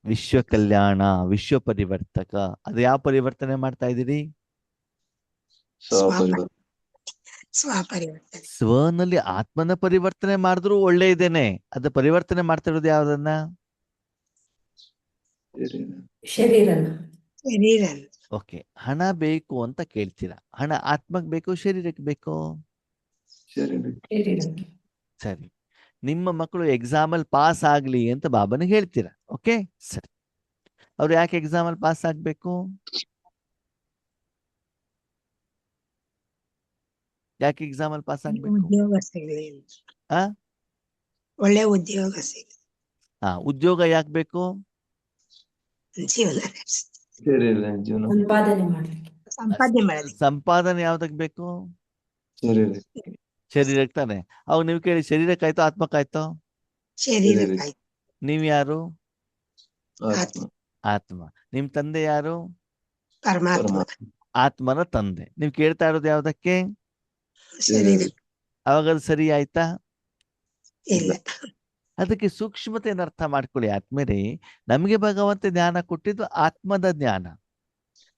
ವಿಶ್ವ ಕಲ್ಯಾಣ, ವಿಶ್ವ ಪರಿವರ್ತಕ. ಅದು ಯಾವ ಪರಿವರ್ತನೆ ಮಾಡ್ತಾ ಇದ್ದೀರಿ? ಸ್ವಪರಿವರ್ತನೆ. ಸ್ವನಲ್ಲಿ ಆತ್ಮನ ಪರಿವರ್ತನೆ ಮಾಡಿದ್ರು ಒಳ್ಳೆಯದೇನೆ. ಅದು ಪರಿವರ್ತನೆ ಮಾಡ್ತಾ ಇರೋದು ಯಾವ್ದನ್ನ? ಶರೀರ. ಓಕೆ, ಹಣ ಬೇಕು ಅಂತ ಕೇಳ್ತೀರಾ. ಹಣ ಆತ್ಮಕ್ ಬೇಕು, ಶರೀರಕ್ಕೆ ಬೇಕು? ಸರಿ. ನಿಮ್ಮ ಮಕ್ಕಳು ಎಕ್ಸಾಮಲ್ಲಿ ಪಾಸ್ ಆಗ್ಲಿ ಅಂತ ಬಾಬನಿಗೆ ಹೇಳ್ತೀರಾ. ಓಕೆ, ಸರಿ. ಅವ್ರು ಯಾಕೆ ಎಕ್ಸಾಮಲ್ಲಿ ಪಾಸ್ ಆಗ್ಬೇಕು? ಯಾಕೆ ಎಕ್ಸಾಮಲ್ಲಿ ಪಾಸ್ ಆಗ್ಬೇಕು? ಉದ್ಯೋಗ ಸಿಗಲಿ. ಆ ಒಳ್ಳೆ ಉದ್ಯೋಗ ಸಿಗಲಿ. ಉದ್ಯೋಗ ಯಾಕೆ ಬೇಕು? ಜೀವನ ಸಂಪಾದನೆ ಮಾಡ್ಲಿಕ್ಕೆ. ಸಂಪಾದನೆ ಯಾವ್ದಕ್ ಬೇಕು? ಶರೀರಕ್ಕೆ ತಾನೆ. ಅವಾಗ ನೀವು ಕೇಳಿ, ಶರೀರಕ್ಕಾಯ್ತೋ ಆತ್ಮಕ್ಕಾಯ್ತೋ? ಶರೀರಕ್ಕಾಯ್ತು. ನೀವ್ ಯಾರು? ಆತ್ಮ. ಆತ್ಮ. ನಿಮ್ ತಂದೆ ಯಾರು? ಪರಮಾತ್ಮ. ಆತ್ಮನ ತಂದೆ. ನೀವ್ ಕೇಳ್ತಾ ಇರೋದು ಯಾವ್ದಕ್ಕೆ? ಶರೀರ. ಅವಾಗ ಅದು ಸರಿ ಆಯ್ತಾ? ಇಲ್ಲ. ಅದಕ್ಕೆ ಸೂಕ್ಷ್ಮತೆಯನ್ನು ಅರ್ಥ ಮಾಡ್ಕೊಳ್ಳಿ ಆತ್ಮರೇ. ನಮಗೆ ಭಗವಂತ ಜ್ಞಾನ ಕೊಟ್ಟಿದ್ದು ಆತ್ಮದ ಜ್ಞಾನ.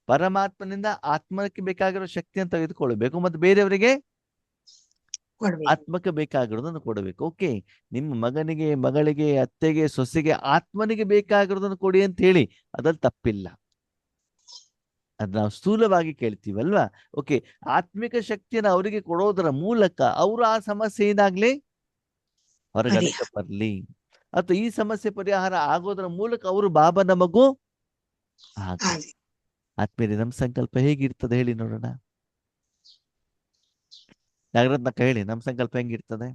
ಪರಮಾತ್ಮನಿಂದ ಆತ್ಮಕ್ಕೆ ಬೇಕಾಗಿರೋ ಶಕ್ತಿಯನ್ನು ತೆಗೆದುಕೊಳ್ಬೇಕು, ಮತ್ತೆ ಬೇರೆಯವರಿಗೆ ಆತ್ಮಕ್ಕೆ ಬೇಕಾಗಿರೋದನ್ನು ಕೊಡಬೇಕು. ಓಕೆ, ನಿಮ್ಮ ಮಗನಿಗೆ, ಮಗಳಿಗೆ, ಅತ್ತೆಗೆ, ಸೊಸೆಗೆ ಆತ್ಮನಿಗೆ ಬೇಕಾಗಿರೋದನ್ನು ಕೊಡಿ ಅಂತ ಹೇಳಿ, ಅದ್ರಲ್ಲಿ ತಪ್ಪಿಲ್ಲ. ಅದ್ ನಾವು ಸ್ಥೂಲವಾಗಿ ಕೇಳ್ತೀವಲ್ವಾ? ಓಕೆ, ಆತ್ಮಿಕ ಶಕ್ತಿಯನ್ನು ಅವರಿಗೆ ಕೊಡೋದರ ಮೂಲಕ ಅವರು ಆ ಸಮಸ್ಯೆ ಏನಾಗ್ಲಿ ಹೊರಗಡೆ ಬರ್ಲಿ, ಅಥವಾ ಈ ಸಮಸ್ಯೆ ಪರಿಹಾರ ಆಗೋದ್ರ ಮೂಲಕ ಅವರು ಬಾಬನ ಮಗು ಆಗ್ಲಿ. ಆತ್ಮೀಯರೇ, ನಮ್ಮ ಸಂಕಲ್ಪ ಹೇಗಿರ್ತದೆ ಹೇಳಿ ನೋಡೋಣ. ನಾಗರತ್ನಕ್ಕ ಹೇಳಿ, ನಮ್ಮ ಸಂಕಲ್ಪ ಹೆಂಗಿರ್ತದೆ?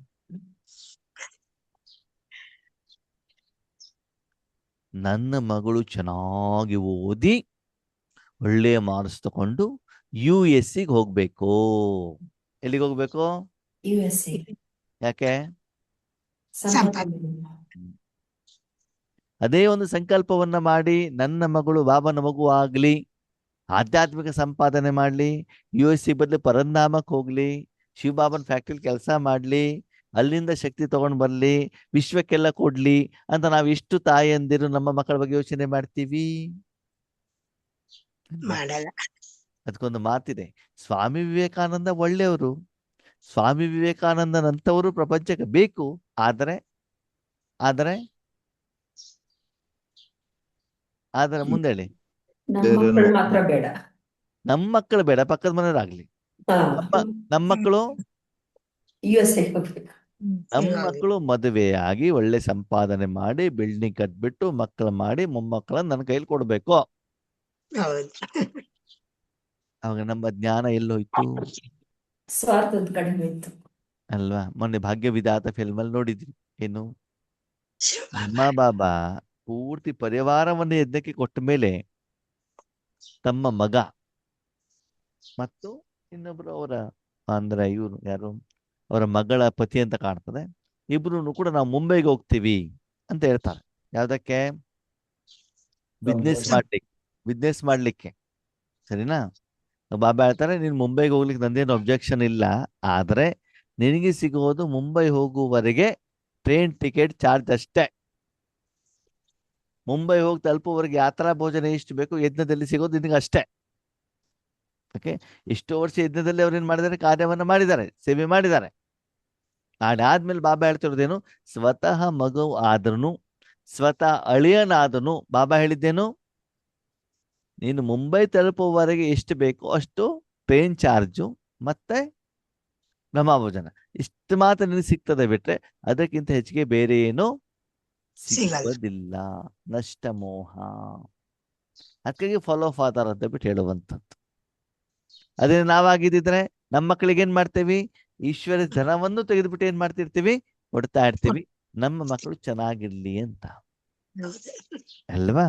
ನನ್ನ ಮಗಳು ಚೆನ್ನಾಗಿ ಓದಿ ಒಳ್ಳೆಯ ಮಾರ್ಕ್ಸ್ ತಗೊಂಡು US ಗೆ ಹೋಗ್ಬೇಕು. ಎಲ್ಲಿಗೆ ಹೋಗ್ಬೇಕು? USA ಯಾಕೆ? ಸಂಪಾದನೆ. ಅದೇ ಒಂದು ಸಂಕಲ್ಪವನ್ನ ಮಾಡಿ, ನನ್ನ ಮಗಳು ಬಾಬನ ಮಗು ಆಗ್ಲಿ, ಆಧ್ಯಾತ್ಮಿಕ ಸಂಪಾದನೆ ಮಾಡ್ಲಿ, US ಬದಲು ಪರಂಧಾಮಕ್ಕೆ ಹೋಗ್ಲಿ, ಶಿವಬಾಬನ್ ಫ್ಯಾಕ್ಟ್ರಿಲಿ ಕೆಲಸ ಮಾಡ್ಲಿ, ಅಲ್ಲಿಂದ ಶಕ್ತಿ ತಗೊಂಡ್ ಬರ್ಲಿ, ವಿಶ್ವಕ್ಕೆಲ್ಲ ಕೊಡ್ಲಿ ಅಂತ ನಾವು ಎಷ್ಟು ತಾಯಂದಿರು ನಮ್ಮ ಮಕ್ಕಳ ಬಗ್ಗೆ ಯೋಚನೆ ಮಾಡ್ತೀವಿ? ಮಾಡಲ್ಲ. ಅದಕ್ಕೊಂದು ಮಾತಿದೆ, ಸ್ವಾಮಿ ವಿವೇಕಾನಂದ ಒಳ್ಳೆಯವರು, ಸ್ವಾಮಿ ವಿವೇಕಾನಂದನಂತವರು ಪ್ರಪಂಚಕ್ಕೆ ಬೇಕು. ಆದರೆ ಆದರೆ ಆದರೆ ಮುಂದೆ ಹೇಳಿ, ನಮ್ಮ ಬೇರೆ ಮಕ್ಕಳು ಮಾತ್ರ ಬೇಡ. ನಮ್ಮ ಮಕ್ಕಳು ಬೇಡ, ಪಕ್ಕದ ಮನೆಯವರಾಗ್ಲಿ. ಹಾ, ನಮ್ಮ ಮಕ್ಕಳು USA ಹೋಗ್ಬೇಕು. ನಮ್ಮ ಇವಾಗ ಮಕ್ಕಳು ಮದುವೆಯಾಗಿ ಒಳ್ಳೆ ಸಂಪಾದನೆ ಮಾಡಿ ಬಿಲ್ಡಿಂಗ್ ಕಟ್ಬಿಟ್ಟು ಮಕ್ಕಳು ಮಾಡಿ ಮೊಮ್ಮಕ್ಕಳನ್ನ ನನ್ನ ಕೈಲಿ ಕೊಡ್ಬೇಕು. ಹೌದು. ಅವಾಗ ನಮ್ಮ ಜ್ಞಾನ ಎಲ್ಲೋಯ್ತು ಸ್ವಾರ್ಥದ ಕಡಿಮೆ ಇತ್ತು. ಅಲ್ವಾ? ಮೊನ್ನೆ ಭಾಗ್ಯವಿಧಾತ ಫಿಲ್ಮ್ ಅಲ್ಲಿ ನೋಡಿದ್ವಿ. ಏನು, ಶಿವ ನಿಮ್ಮ ಬಾಬಾ ಪೂರ್ತಿ ಪರಿವಾರವನ್ನು ಯಜ್ಞಕ್ಕೆ ಕೊಟ್ಟ ಮೇಲೆ ತಮ್ಮ ಮಗ ಮತ್ತು ಇನ್ನೊಬ್ರು ಅವರ ಅಂದ್ರೆ ಇವರು ಯಾರು, ಅವರ ಮಗಳ ಪತಿ ಅಂತ ಕಾಣ್ತದೆ, ಇಬ್ರು ಕೂಡ ನಾವು ಮುಂಬೈಗೆ ಹೋಗ್ತೀವಿ ಅಂತ ಹೇಳ್ತಾರೆ. ಯಾವ್ದಕ್ಕೆ? ಬಿಸ್ನೆಸ್ ಮಾಡ್ಲಿಕ್ಕೆ. ಸರಿನಾ? ಬಾಬಾ ಹೇಳ್ತಾರೆ, ನೀನ್ ಮುಂಬೈಗೆ ಹೋಗ್ಲಿಕ್ಕೆ ನಂದೇನು ಅಬ್ಜೆಕ್ಷನ್ ಇಲ್ಲ, ಆದ್ರೆ ನಿನಗೆ ಸಿಗೋದು ಮುಂಬೈ ಹೋಗುವವರೆಗೆ ಟ್ರೈನ್ ಟಿಕೆಟ್ ಚಾರ್ಜ್ ಅಷ್ಟೇ. ಮುಂಬೈ ಹೋಗಿ ತಲುಪುವವರೆಗೆ ಯಾತ್ರಾ ಭೋಜನ ಎಷ್ಟು ಬೇಕು ಯಜ್ಞದಲ್ಲಿ ಸಿಗೋದು ನಿನಗೆ ಅಷ್ಟೇ. ಓಕೆ, ಎಷ್ಟೋ ವರ್ಷ ಯಜ್ಞದಲ್ಲಿ ಅವ್ರೇನ್ ಮಾಡಿದ್ದಾರೆ? ಕಾರ್ಯವನ್ನ ಮಾಡಿದ್ದಾರೆ, ಸೇವೆ ಮಾಡಿದ್ದಾರೆ. ಅದಾದ್ಮೇಲೆ ಬಾಬಾ ಹೇಳ್ತಿರೋದೇನು? ಸ್ವತಃ ಮಗು ಆದ್ರೂ, ಸ್ವತಃ ಅಳಿಯನಾದನು ಬಾಬಾ ಹೇಳಿದ್ದೇನು? ನೀನು ಮುಂಬೈ ತಲುಪುವವರೆಗೆ ಎಷ್ಟು ಬೇಕೋ ಅಷ್ಟು ಟ್ರೈನ್ ಚಾರ್ಜು ಮತ್ತೆ ಬ್ರಹ್ಮಭೋಜನ ಇಷ್ಟು ಮಾತ್ರ ನಿನಗೆ ಸಿಗ್ತದೆ, ಬಿಟ್ರೆ ಅದಕ್ಕಿಂತ ಹೆಚ್ಚಿಗೆ ಬೇರೆ ಏನು ಸಿಗೋದಿಲ್ಲ. ನಷ್ಟ ಮೋಹ. ಅದಕ್ಕಾಗಿ ಫಾಲೋ ಫಾದರ್ ಅಂತ ಬಿಟ್ಟು ಹೇಳುವಂಥದ್ದು. ಅದೇ ನಾವಾಗಿದ್ದಿದ್ರೆ ನಮ್ಮ ಮಕ್ಕಳಿಗೆ ಏನ್ ಮಾಡ್ತೇವಿ? ಈಶ್ವರ ಧನವನ್ನು ತೆಗೆದುಬಿಟ್ಟು ಏನ್ ಮಾಡ್ತಿರ್ತೀವಿ? ಕೊಡ್ತಾ ಇರ್ತೀವಿ, ನಮ್ಮ ಮಕ್ಕಳು ಚೆನ್ನಾಗಿರ್ಲಿ ಅಂತ, ಹೌದು. ಅಲ್ವಾ?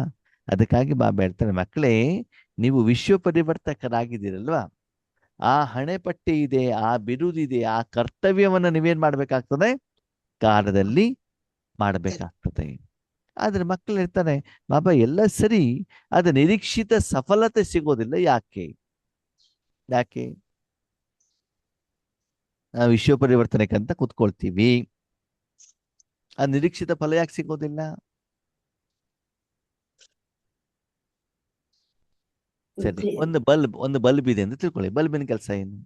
ಅದಕ್ಕಾಗಿ ಬಾಬಾ ಹೇಳ್ತಾರೆ, ಮಕ್ಕಳೇ ನೀವು ವಿಶ್ವ ಪರಿವರ್ತಕರಾಗಿದ್ದೀರಲ್ವಾ, ಆ ಹಣೆ ಪಟ್ಟಿ ಇದೆ, ಆ ಬಿರುದಿದೆ, ಆ ಕರ್ತವ್ಯವನ್ನ ನೀವೇನ್ ಮಾಡ್ಬೇಕಾಗ್ತದೆ? ಕಾಲದಲ್ಲಿ ಮಾಡಬೇಕಾಗ್ತದೆ. ಆದ್ರೆ ಮಕ್ಕಳು ಹೇಳ್ತಾರೆ, ಬಾಬಾ ಎಲ್ಲ ಸರಿ, ಆದ್ರೆ ನಿರೀಕ್ಷಿತ ಸಫಲತೆ ಸಿಗೋದಿಲ್ಲ. ಯಾಕೆ? ನಾವು ವಿಶ್ವ ಪರಿವರ್ತನೆಗಂತ ಕೂತ್ಕೊಳ್ತೀವಿ, ಆ ನಿರೀಕ್ಷಿತ ಫಲ ಯಾಕೆ ಸಿಗೋದಿಲ್ಲ? ಸರಿ, ಒಂದು ಬಲ್ಬ್ ಇದೆ ಅಂತ ತಿಳ್ಕೊಳ್ಳಿ. ಬಲ್ಬಿನ ಕೆಲಸ ಏನು?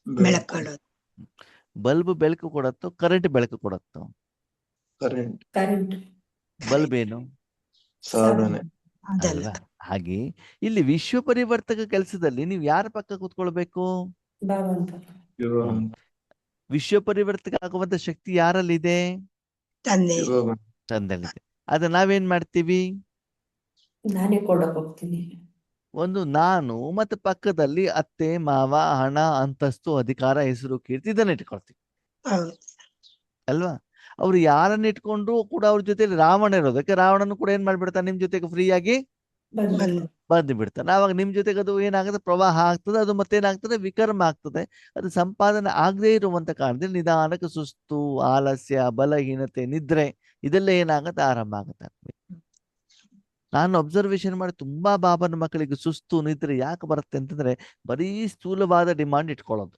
ಬೆಳಕೊಡೋದು. ಬಲ್ಬ್ ಬೆಳಕು ಕೊಡತ್ತೋ, ಕರೆಂಟ್ ಬೆಳಕು ಕೊಡತ್ತೋ? ಕರೆಂಟ್ ಬಲ್ಬ್ ಏನು? ಸಾಧನೆ. ಅದಲ್ಲ. ಅಲ್ವಾ? ಹಾಗೆ ಇಲ್ಲಿ ವಿಶ್ವ ಪರಿವರ್ತಕ ಕೆಲಸದಲ್ಲಿ ನೀವು ಯಾರ ಪಕ್ಕ ಕೂತ್ಕೊಳ್ಬೇಕು? ಭಗವಂತ ವಿಶ್ವ ಪರಿವರ್ತಕ ಆಗುವಂತ ಶಕ್ತಿ ಯಾರಲ್ಲಿದೆ? ತಂದೆ. ತಂದೆಲ್ಲಿದೆ. ಅದ ನಾವೇನ್ ಮಾಡ್ತೀವಿ? ನಾನೇ ಕೊಡಕ್ ಹೋಗ್ತೀನಿ. ಒಂದು ನಾನು ಮತ್ತೆ ಪಕ್ಕದಲ್ಲಿ ಅತ್ತೆ ಮಾವ, ಹಣ, ಅಂತಸ್ತು, ಅಧಿಕಾರ, ಹೆಸರು, ಕೀರ್ತಿ ಇದನ್ನ ಇಟ್ಕೊಳ್ತೀವಿ, ಹೌದು. ಅಲ್ವಾ? ಅವ್ರು ಯಾರನ್ನ ಇಟ್ಕೊಂಡ್ರು ಕೂಡ ಅವ್ರ ಜೊತೆಲಿ ರಾವಣ ಇರೋದಕ್ಕೆ ರಾವಣನು ಕೂಡ ಏನ್ ಮಾಡ್ಬಿಡ್ತಾನೆ? ನಿಮ್ ಜೊತೆಗೆ ಫ್ರೀ ಆಗಿ ಬಂದು ಬಂದು ಬಿಡ್ತಾನೆ. ಆವಾಗ ನಿಮ್ ಜೊತೆಗೆ ಅದು ಏನಾಗುತ್ತೆ? ಪ್ರವಾಹ ಆಗ್ತದೆ. ಅದು ಮತ್ತೇನಾಗ್ತದೆ? ವಿಕರ್ಮ ಆಗ್ತದೆ. ಅದು ಸಂಪಾದನೆ ಆಗದೆ ಇರುವಂತ ಕಾರಣದಲ್ಲಿ ನಿಧಾನಕ್ಕೆ ಸುಸ್ತು, ಆಲಸ್ಯ, ಬಲಹೀನತೆ, ನಿದ್ರೆ ಇದೆಲ್ಲ ಏನಾಗುತ್ತೆ? ಆರಂಭ ಆಗುತ್ತೆ. ನಾನು ಅಬ್ಸರ್ವೇಷನ್ ಮಾಡಿ ತುಂಬಾ ಬಾಬನ ಮಕ್ಕಳಿಗೆ ಸುಸ್ತು, ನಿದ್ರೆ ಯಾಕೆ ಬರುತ್ತೆ ಅಂತಂದ್ರೆ, ಬರೀ ಸ್ಥೂಲವಾದ ಡಿಮಾಂಡ್ ಇಟ್ಕೊಳ್ಳೋದು,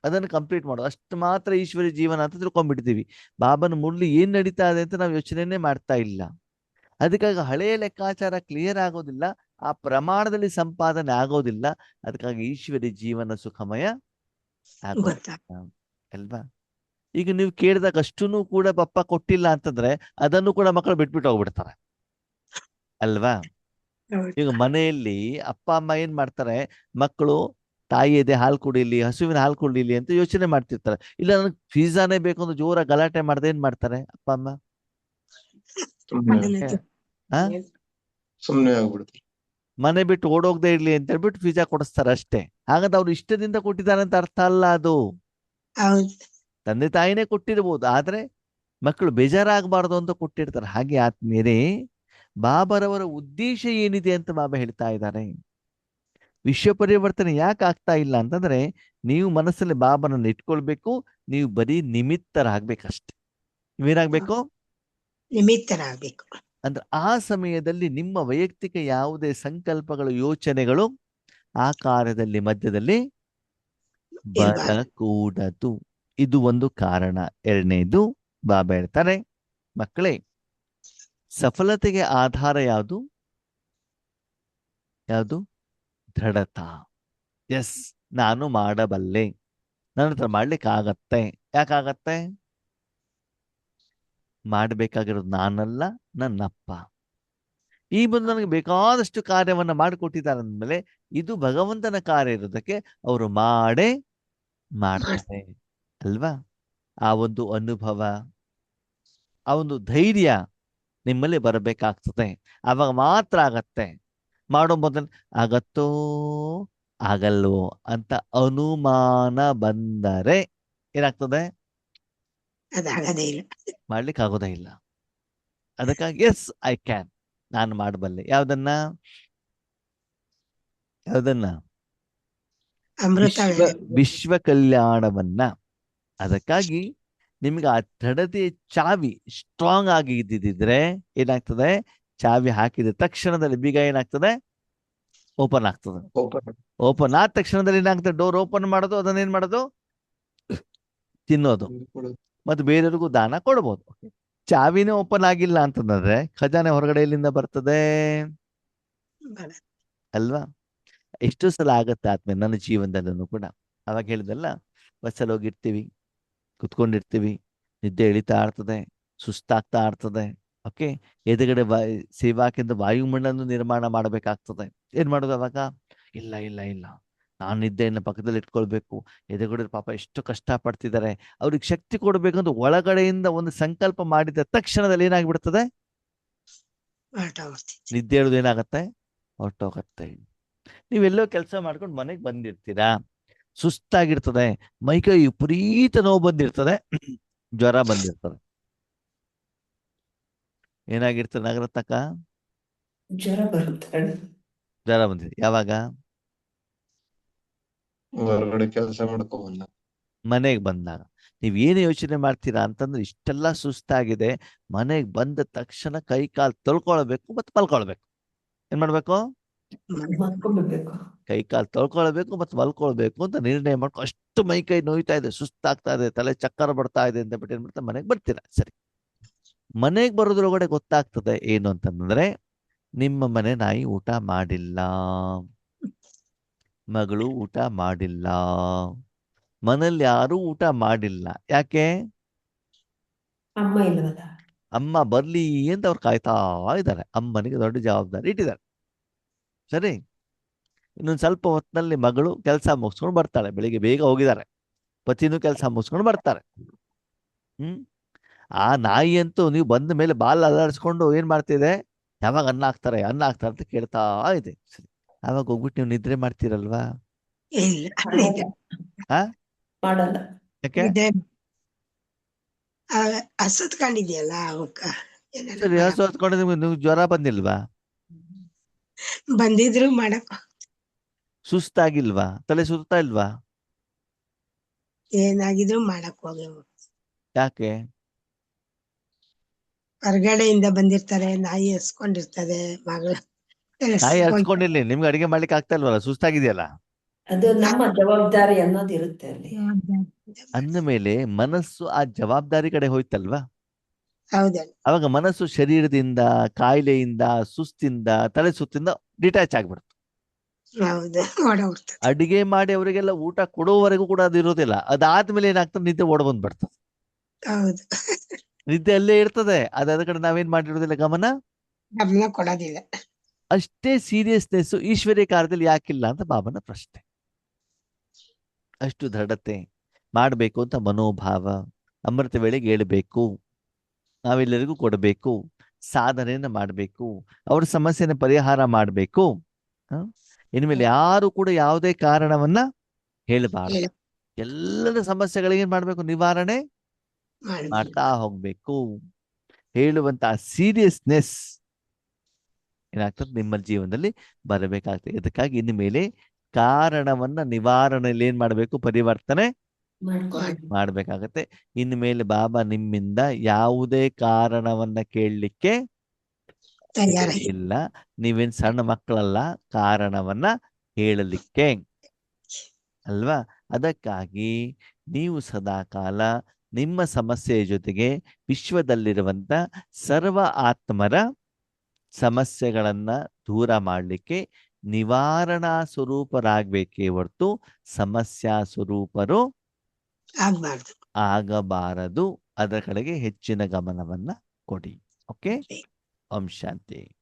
ಅದನ್ನು ಕಂಪ್ಲೀಟ್ ಮಾಡೋದು ಅಷ್ಟು ಮಾತ್ರ ಈಶ್ವರಿ ಜೀವನ ಅಂತ ತಿಳ್ಕೊಂಡ್ಬಿಡ್ತೀವಿ. ಬಾಬನ ಮುರಳಿ ಏನ್ ನಡೀತಾ ಇದೆ ಅಂತ ನಾವು ಯೋಚನೆನೇ ಮಾಡ್ತಾ ಇಲ್ಲ. ಅದಕ್ಕಾಗಿ ಹಳೆಯ ಲೆಕ್ಕಾಚಾರ ಕ್ಲಿಯರ್ ಆಗೋದಿಲ್ಲ, ಆ ಪ್ರಮಾಣದಲ್ಲಿ ಸಂಪಾದನೆ ಆಗೋದಿಲ್ಲ. ಅದಕ್ಕಾಗಿ ಈಶ್ವರಿ ಜೀವನ ಸುಖಮಯ ಆಗೋದಿಲ್ಲ, ಅಲ್ವಾ? ಈಗ ನೀವು ಕೇಳಿದಾಗ ಅಷ್ಟೂ ಕೂಡ ಪಪ್ಪ ಕೊಟ್ಟಿಲ್ಲ ಅಂತಂದ್ರೆ ಅದನ್ನು ಕೂಡ ಮಕ್ಕಳು ಬಿಟ್ಬಿಟ್ಟು ಹೋಗ್ಬಿಡ್ತಾರೆ, ಅಲ್ವಾ? ಈಗ ಮನೆಯಲ್ಲಿ ಅಪ್ಪ ಅಮ್ಮ ಏನ್ ಮಾಡ್ತಾರೆ? ಮಕ್ಕಳು ತಾಯಿ ಎದೆ ಹಾಲು ಕುಡಿಲಿ, ಹಸುವಿನ ಹಾಲು ಕುಡಿಲಿ ಅಂತ ಯೋಚನೆ ಮಾಡ್ತಿರ್ತಾರೆ. ಇಲ್ಲ ನನಗೆ ಪಿಜ್ಜಾನೇ ಬೇಕು ಅಂತ ಜೋರ ಗಲಾಟೆ ಮಾಡ್ದೆ ಏನ್ ಮಾಡ್ತಾರೆ ಅಪ್ಪ ಅಮ್ಮ? ಸುಮ್ನೆ ಆಗ್ಬಿಡುತ್ತೆ. ಮನೆ ಬಿಟ್ಟು ಓಡೋಗದೆ ಇರ್ಲಿ ಅಂತ ಹೇಳ್ಬಿಟ್ಟು ಪಿಜ್ಜಾ ಕೊಡಿಸ್ತಾರೆ ಅಷ್ಟೇ. ಹಾಗಂತ ಅವ್ರು ಇಷ್ಟದಿಂದ ಕೊಟ್ಟಿದ್ದಾರೆ ಅಂತ ಅರ್ಥ ಅಲ್ಲ ಅದು. ತಂದೆ ತಾಯಿನೇ ಕೊಟ್ಟಿರ್ಬೋದು, ಆದ್ರೆ ಮಕ್ಕಳು ಬೇಜಾರಾಗಬಾರ್ದು ಅಂತ ಕೊಟ್ಟಿರ್ತಾರೆ. ಹಾಗೆ ಆತ್ಮೀಯರೇ, ಬಾಬರವರ ಉದ್ದೇಶ ಏನಿದೆ ಅಂತ ಬಾಬಾ ಹೇಳ್ತಾ ಇದ್ದಾರೆ. ವಿಶ್ವ ಪರಿವರ್ತನೆ ಯಾಕೆ ಆಗ್ತಾ ಇಲ್ಲ ಅಂತಂದ್ರೆ, ನೀವು ಮನಸ್ಸಲ್ಲಿ ಬಾಬನನ್ನು ಇಟ್ಕೊಳ್ಬೇಕು, ನೀವು ಬರೀ ನಿಮಿತ್ತರಾಗ್ಬೇಕಷ್ಟೆ. ನೀವೇನಾಗ್ಬೇಕು? ನಿಮಿತ್ತರಾಗಬೇಕು. ಅಂದ್ರೆ ಆ ಸಮಯದಲ್ಲಿ ನಿಮ್ಮ ವೈಯಕ್ತಿಕ ಯಾವುದೇ ಸಂಕಲ್ಪಗಳು, ಯೋಚನೆಗಳು ಆ ಕಾರ್ಯದಲ್ಲಿ ಮಧ್ಯದಲ್ಲಿ ಬರಕೂಡದು. ಇದು ಒಂದು ಕಾರಣ. ಎರಡನೇದು ಬಾಬಾ ಹೇಳ್ತಾರೆ, ಮಕ್ಕಳೇ, ಸಫಲತೆಗೆ ಆಧಾರ ಯಾವುದು? ಯಾವುದು? ದೃಢತಾ. ಎಸ್, ನಾನು ಮಾಡಬಲ್ಲೆ, ನನ್ನ ಹತ್ರ ಮಾಡ್ಲಿಕ್ಕೆ ಆಗತ್ತೆ. ಯಾಕಾಗತ್ತೆ? ಮಾಡಬೇಕಾಗಿರೋದು ನಾನಲ್ಲ, ನನ್ನಪ್ಪ. ಈ ಬಂದು ನನಗೆ ಬೇಕಾದಷ್ಟು ಕಾರ್ಯವನ್ನ ಮಾಡಿಕೊಟ್ಟಿದ್ದಾರೆ ಅಂದ್ಮೇಲೆ ಇದು ಭಗವಂತನ ಕಾರ್ಯ ಇರೋದಕ್ಕೆ ಅವರು ಮಾಡೇ ಮಾಡ್ತಾರೆ ಅಲ್ವಾ? ಆ ಒಂದು ಅನುಭವ, ಆ ಒಂದು ಧೈರ್ಯ ನಿಮ್ಮಲ್ಲಿ ಬರಬೇಕಾಗ್ತದೆ. ಆವಾಗ ಮಾತ್ರ ಆಗತ್ತೆ. ಮಾಡೋ ಮೊದಲು ಆಗತ್ತೋ ಆಗಲ್ವೋ ಅಂತ ಅನುಮಾನ ಬಂದರೆ ಏನಾಗ್ತದೆ? ಅದಾಗದೇ ಇಲ್ಲ. ಮಾಡ್ಲಿಕ್ಕೆ ಆಗೋದೇ ಇಲ್ಲ. ಅದಕ್ಕಾಗಿ ಎಸ್ ಐ ಕ್ಯಾನ್, ನಾನು ಮಾಡಬಲ್ಲೆ. ಯಾವ್ದನ್ನ? ಅಮೃತ ವಿಶ್ವ ಕಲ್ಯಾಣವನ್ನ. ಅದಕ್ಕಾಗಿ ನಿಮ್ಗೆ ಆ ದೃಢತೆ ಚಾವಿ ಸ್ಟ್ರಾಂಗ್ ಆಗಿ ಇದ್ದಿದ್ರೆ ಏನಾಗ್ತದೆ? ಚಾವಿ ಹಾಕಿದ ತಕ್ಷಣದಲ್ಲಿ ಬೀಗ ಏನಾಗ್ತದೆ? ಓಪನ್ ಆಗ್ತದೆ. ಓಪನ್ ಆದ ತಕ್ಷಣದಲ್ಲಿ ಏನಾಗ್ತದೆ? ಡೋರ್ ಓಪನ್ ಮಾಡೋದು, ಅದನ್ನೇನ್ ಮಾಡೋದು? ತಿನ್ನೋದು, ಮತ್ತೆ ಬೇರೆಯವ್ರಿಗೂ ದಾನ ಕೊಡ್ಬೋದು. ಚಾವಿನೇ ಓಪನ್ ಆಗಿಲ್ಲ ಅಂತಂದ್ರೆ ಖಜಾನೆ ಹೊರಗಡೆ ಎಲ್ಲಿಂದ ಬರ್ತದೆ? ಅಲ್ವಾ? ಎಷ್ಟು ಸಲ ಆಗತ್ತೆ ಆದ್ಮೇಲೆ ನನ್ನ ಜೀವನದಲ್ಲೂ ಕೂಡ. ಅವಾಗ ಹೇಳಿದಲ್ಲ, ಬಸ್ಸಲ್ಲಿ ಹೋಗಿರ್ತೀವಿ, ಕುತ್ಕೊಂಡಿರ್ತೀವಿ, ನಿದ್ದೆ ಎಳಿತಾ ಇರ್ತದೆ, ಸುಸ್ತಾಗ್ತಾ ಇರ್ತದೆ. ಓಕೆ, ಎದುರುಗಡೆ ಸೇವಾಕಿಂದ ವಾಯುಮಂಡಲ ನಿರ್ಮಾಣ ಮಾಡಬೇಕಾಗ್ತದೆ. ಏನ್ ಮಾಡೋದು ಅವಾಗ? ಇಲ್ಲ ಇಲ್ಲ ಇಲ್ಲ, ನಾನು ನಿದ್ದೆಯನ್ನು ಪಕ್ಕದಲ್ಲಿ ಇಟ್ಕೊಳ್ಬೇಕು. ಎದುರುಗಡೆ ಪಾಪ ಎಷ್ಟು ಕಷ್ಟ ಪಡ್ತಿದ್ದಾರೆ, ಅವ್ರಿಗೆ ಶಕ್ತಿ ಕೊಡ್ಬೇಕಂತ ಒಳಗಡೆಯಿಂದ ಒಂದು ಸಂಕಲ್ಪ ಮಾಡಿದ ತಕ್ಷಣದಲ್ಲಿ ಏನಾಗ್ಬಿಡ್ತದೆ? ನಿದ್ದೆ ಹೇಳೋದು ಏನಾಗತ್ತೆ? ಹೊರಟೋಗತ್ತೆ. ನೀವೆಲ್ಲೋ ಕೆಲಸ ಮಾಡ್ಕೊಂಡು ಮನೆಗೆ ಬಂದಿರ್ತೀರಾ, ಸುಸ್ತಾಗಿರ್ತದೆ, ಮೈಕೈ ವಿಪರೀತ ನೋವು ಬಂದಿರ್ತದೆ, ಜ್ವರ ಬಂದಿರ್ತದೆ. ಏನಾಗಿರ್ತದೆ ನಾಗರತ್ತಕ್ಕ? ಜ್ವರ ಬರುತ್ತೆ. ಜ್ವರ ಬಂದಿದೆ. ಯಾವಾಗ? ಹೊರಗಡೆ ಕೆಲಸ ಮಾಡ್ಕೊಂಬಂದ ಮನೆಗೆ ಬಂದಾಗ. ನೀವೇನು ಯೋಚನೆ ಮಾಡ್ತೀರಾ ಅಂತಂದ್ರೆ, ಇಷ್ಟೆಲ್ಲ ಸುಸ್ತಾಗಿದೆ, ಮನೆಗೆ ಬಂದ ತಕ್ಷಣ ಕೈ ಕಾಲು ತೊಳ್ಕೊಳ್ಬೇಕು ಮತ್ತೆ ಮಲ್ಕೊಳ್ಬೇಕು. ಏನ್ ಮಾಡ್ಬೇಕು? ಮಲ್ಕೊಂಡ್ಬಿಡ್ಬೇಕು. ಕೈ ಕಾಲು ತೊಳ್ಕೊಳ್ಬೇಕು ಮತ್ತೆ ಮಲ್ಕೊಳ್ಬೇಕು ಅಂತ ನಿರ್ಣಯ ಮಾಡ್ಕೊ. ಅಷ್ಟು ಮೈ ಕೈ ನೋಯ್ತಾ ಇದೆ, ಸುಸ್ತಾಗ್ತಾ ಇದೆ, ತಲೆ ಚಕ್ಕರ ಬರ್ತಾ ಇದೆ ಅಂತ ಬಿಟ್ಟು ಏನ್ ಮಾಡ್ತಾ ಮನೆಗೆ ಬರ್ತೀರಾ. ಸರಿ, ಮನೆಗೆ ಬರೋದ್ರೊಳಗಡೆ ಗೊತ್ತಾಗ್ತದೆ ಏನು ಅಂತಂದ್ರೆ, ನಿಮ್ಮ ಮನೆ ನಾಯಿ ಊಟ ಮಾಡಿಲ್ಲ, ಮಗಳು ಊಟ ಮಾಡಿಲ್ಲ, ಮನೇಲಿ ಯಾರು ಊಟ ಮಾಡಿಲ್ಲ. ಯಾಕೆ? ಅಮ್ಮ ಇಲ್ವಲ್ಲ. ಅಮ್ಮ ಬರ್ಲಿ ಅಂತ ಅವ್ರು ಕಾಯ್ತಾ ಇದ್ದಾರೆ. ಅಮ್ಮನಿಗೆ ದೊಡ್ಡ ಜವಾಬ್ದಾರಿ ಇಟ್ಟಿದ್ದಾರೆ. ಸರಿ, ಇನ್ನೊಂದು ಸ್ವಲ್ಪ ಹೊತ್ತಿನಲ್ಲಿ ಮಗಳು ಕೆಲಸ ಮುಗಿಸ್ಕೊಂಡು ಬರ್ತಾಳೆ. ಬೆಳಿಗ್ಗೆ ಬೇಗ ಹೋಗಿದ್ದಾರೆ, ಪತಿನೂ ಕೆಲಸ ಮುಗಿಸ್ಕೊಂಡು ಬರ್ತಾರೆ. ಆ ನಾಯಿ ಅಂತೂ ನೀವು ಬಂದ ಮೇಲೆ ಬಾಲ್ ಅಲ್ಲಾಡಿಸ್ಕೊಂಡು ಏನ್ ಮಾಡ್ತಿದೆ? ಯಾವಾಗ ಅನ್ನ ಹಾಕ್ತಾರೆ ಅಂತ ಕೇಳ್ತಾ ಇದೆ. ಸರಿ, ಆವಾಗ ಹೋಗ್ಬಿಟ್ಟು ನೀವು ನಿದ್ರೆ ಮಾಡ್ತೀರಲ್ವಾ? ಮಾಡಲ್ಲ. ಯಾಕೆ? ಹಸತ್ಕೊಂಡಿದ್ಯಲ್ಲ ಅವಕ್ಕ. ಸರಿ, ಹಸು ಹತ್ಕೊಂಡು ನಿಮ್ಗೆ ಜ್ವರ ಬಂದಿಲ್ವಾ? ಬಂದಿದ್ರು ಮಾಡಕ್ ಸುಸ್ತಾಗಿಲ್ವಾ? ತಲೆ ಸುತ್ತಾ ಇಲ್ವಾ? ಏನಾಗಿದ್ರು ಮಾಡಕ್ ಹೋಗ್ಯವು. ಯಾಕೆ? ಹೊರಗಡೆಯಿಂದ ಬಂದಿರ್ತಾರೆ, ನಾಯಿ ಹಸ್ಕೊಂಡಿರ್ತದೆ, ಮಗಳು ನಾಯಿ ಹಚ್ಕೊಂಡಿರ್ಲಿ, ನಿಮ್ಗೆ ಅಡಿಗೆ ಮಾಡ್ಲಿಕ್ಕೆ ಆಗ್ತಾ ಇಲ್ವಲ್ಲ, ಸುಸ್ತಾಗಿದೆಯಲ್ಲ. ಅದು ನಮ್ಮ ಜವಾಬ್ದಾರಿ ಅನ್ನೋದು ಇರುತ್ತೆ ಅಲ್ಲಿ. ಅಂದ ಮೇಲೆ ಮನಸ್ಸು ಆ ಜವಾಬ್ದಾರಿ ಕಡೆ ಹೋಯ್ತಲ್ವಾ? ಹೌದಲ್ಲ. ಅವಾಗ ಮನಸ್ಸು ಶರೀರದಿಂದ, ಕಾಯಿಲೆಯಿಂದ, ಸುಸ್ತಿಂದ, ತಲೆ ಸುತ್ತಿಂದ ಡಿಟ್ಯಾಚ್ ಆಗ್ಬಿಡ್ತು. ಹೌದು, ಓಡೋಗ್ತದೆ. ಅಡಿಗೆ ಮಾಡಿ ಅವರಿಗೆಲ್ಲ ಊಟ ಕೊಡೋವರೆಗೂ ಕೂಡ ಅದು ಇರೋದಿಲ್ಲ. ಅದಾದ್ಮೇಲೆ ಏನಾಗ್ತದೆ? ನಿದ್ದೆ ಓಡ್ ಬಂದ್ಬಿಡ್ತದೆ. ಹೌದು, ನಿದ್ದೆ ಅಲ್ಲೇ ಇರ್ತದೆ. ಅದ್ರ ಕಡೆ ನಾವೇನ್ ಮಾಡಿರೋದಿಲ್ಲ, ಗಮನ ಕೊಡೋದಿಲ್ಲ. ಅಷ್ಟೇ ಸೀರಿಯಸ್ನೆಸ್ ಈಶ್ವರ್ಯ ಕಾರ್ಯದಲ್ಲಿ ಯಾಕಿಲ್ಲ ಅಂತ ಬಾಬನ ಪ್ರಶ್ನೆ. ಅಷ್ಟು ದೃಢತೆ ಮಾಡಬೇಕು ಅಂತ ಮನೋಭಾವ, ಅಮೃತ ವೇಳೆಗೆ ಹೇಳ್ಬೇಕು, ನಾವೆಲ್ಲರಿಗೂ ಕೊಡಬೇಕು, ಸಾಧನೆಯನ್ನ ಮಾಡಬೇಕು, ಅವ್ರ ಸಮಸ್ಯೆನ ಪರಿಹಾರ ಮಾಡಬೇಕು. ಇನ್ಮೇಲೆ ಯಾರು ಕೂಡ ಯಾವುದೇ ಕಾರಣವನ್ನ ಹೇಳಬಾರದು. ಎಲ್ಲರ ಸಮಸ್ಯೆಗಳಿಗೆ ಏನ್ ಮಾಡ್ಬೇಕು? ನಿವಾರಣೆ ಮಾಡ್ತಾ ಹೋಗ್ಬೇಕು. ಹೇಳುವಂತ ಸೀರಿಯಸ್ನೆಸ್ ಏನಾಗ್ತದೆ ನಿಮ್ಮ ಜೀವನದಲ್ಲಿ ಬರಬೇಕಾಗ್ತದೆ. ಇದಕ್ಕಾಗಿ ಇನ್ನು ಮೇಲೆ ಕಾರಣವನ್ನ ನಿವಾರಣೆಯಲ್ಲಿ ಏನ್ ಮಾಡಬೇಕು, ಪರಿವರ್ತನೆ ಮಾಡ್ಬೇಕಾಗತ್ತೆ. ಇನ್ನು ಮೇಲೆ ಬಾಬಾ ನಿಮ್ಮಿಂದ ಯಾವುದೇ ಕಾರಣವನ್ನ ಕೇಳಲಿಕ್ಕೆ ತಯಾರಾಗಿ ಇಲ್ಲ. ನೀವೇನ್ ಸಣ್ಣ ಮಕ್ಕಳಲ್ಲ ಕಾರಣವನ್ನ ಹೇಳಲಿಕ್ಕೆ ಅಲ್ವಾ. ಅದಕ್ಕಾಗಿ ನೀವು ಸದಾಕಾಲ ನಿಮ್ಮ ಸಮಸ್ಯೆಯ ಜೊತೆಗೆ ವಿಶ್ವದಲ್ಲಿರುವಂತ ಸರ್ವ ಆತ್ಮರ ಸಮಸ್ಯೆಗಳನ್ನ ದೂರ ಮಾಡಲಿಕ್ಕೆ ನಿವಾರಣಾ ಸ್ವರೂಪರಾಗಬೇಕೇ ಹೊರತು ಸಮಸ್ಯಾ ಸ್ವರೂಪರು ಆಗ್ಬಾರ್ದು. ಆಗಬಾರದು. ಅದರ ಕಡೆಗೆ ಹೆಚ್ಚಿನ ಗಮನವನ್ನ ಕೊಡಿ. ಓಕೆ. ಓಂ ಶಾಂತಿ.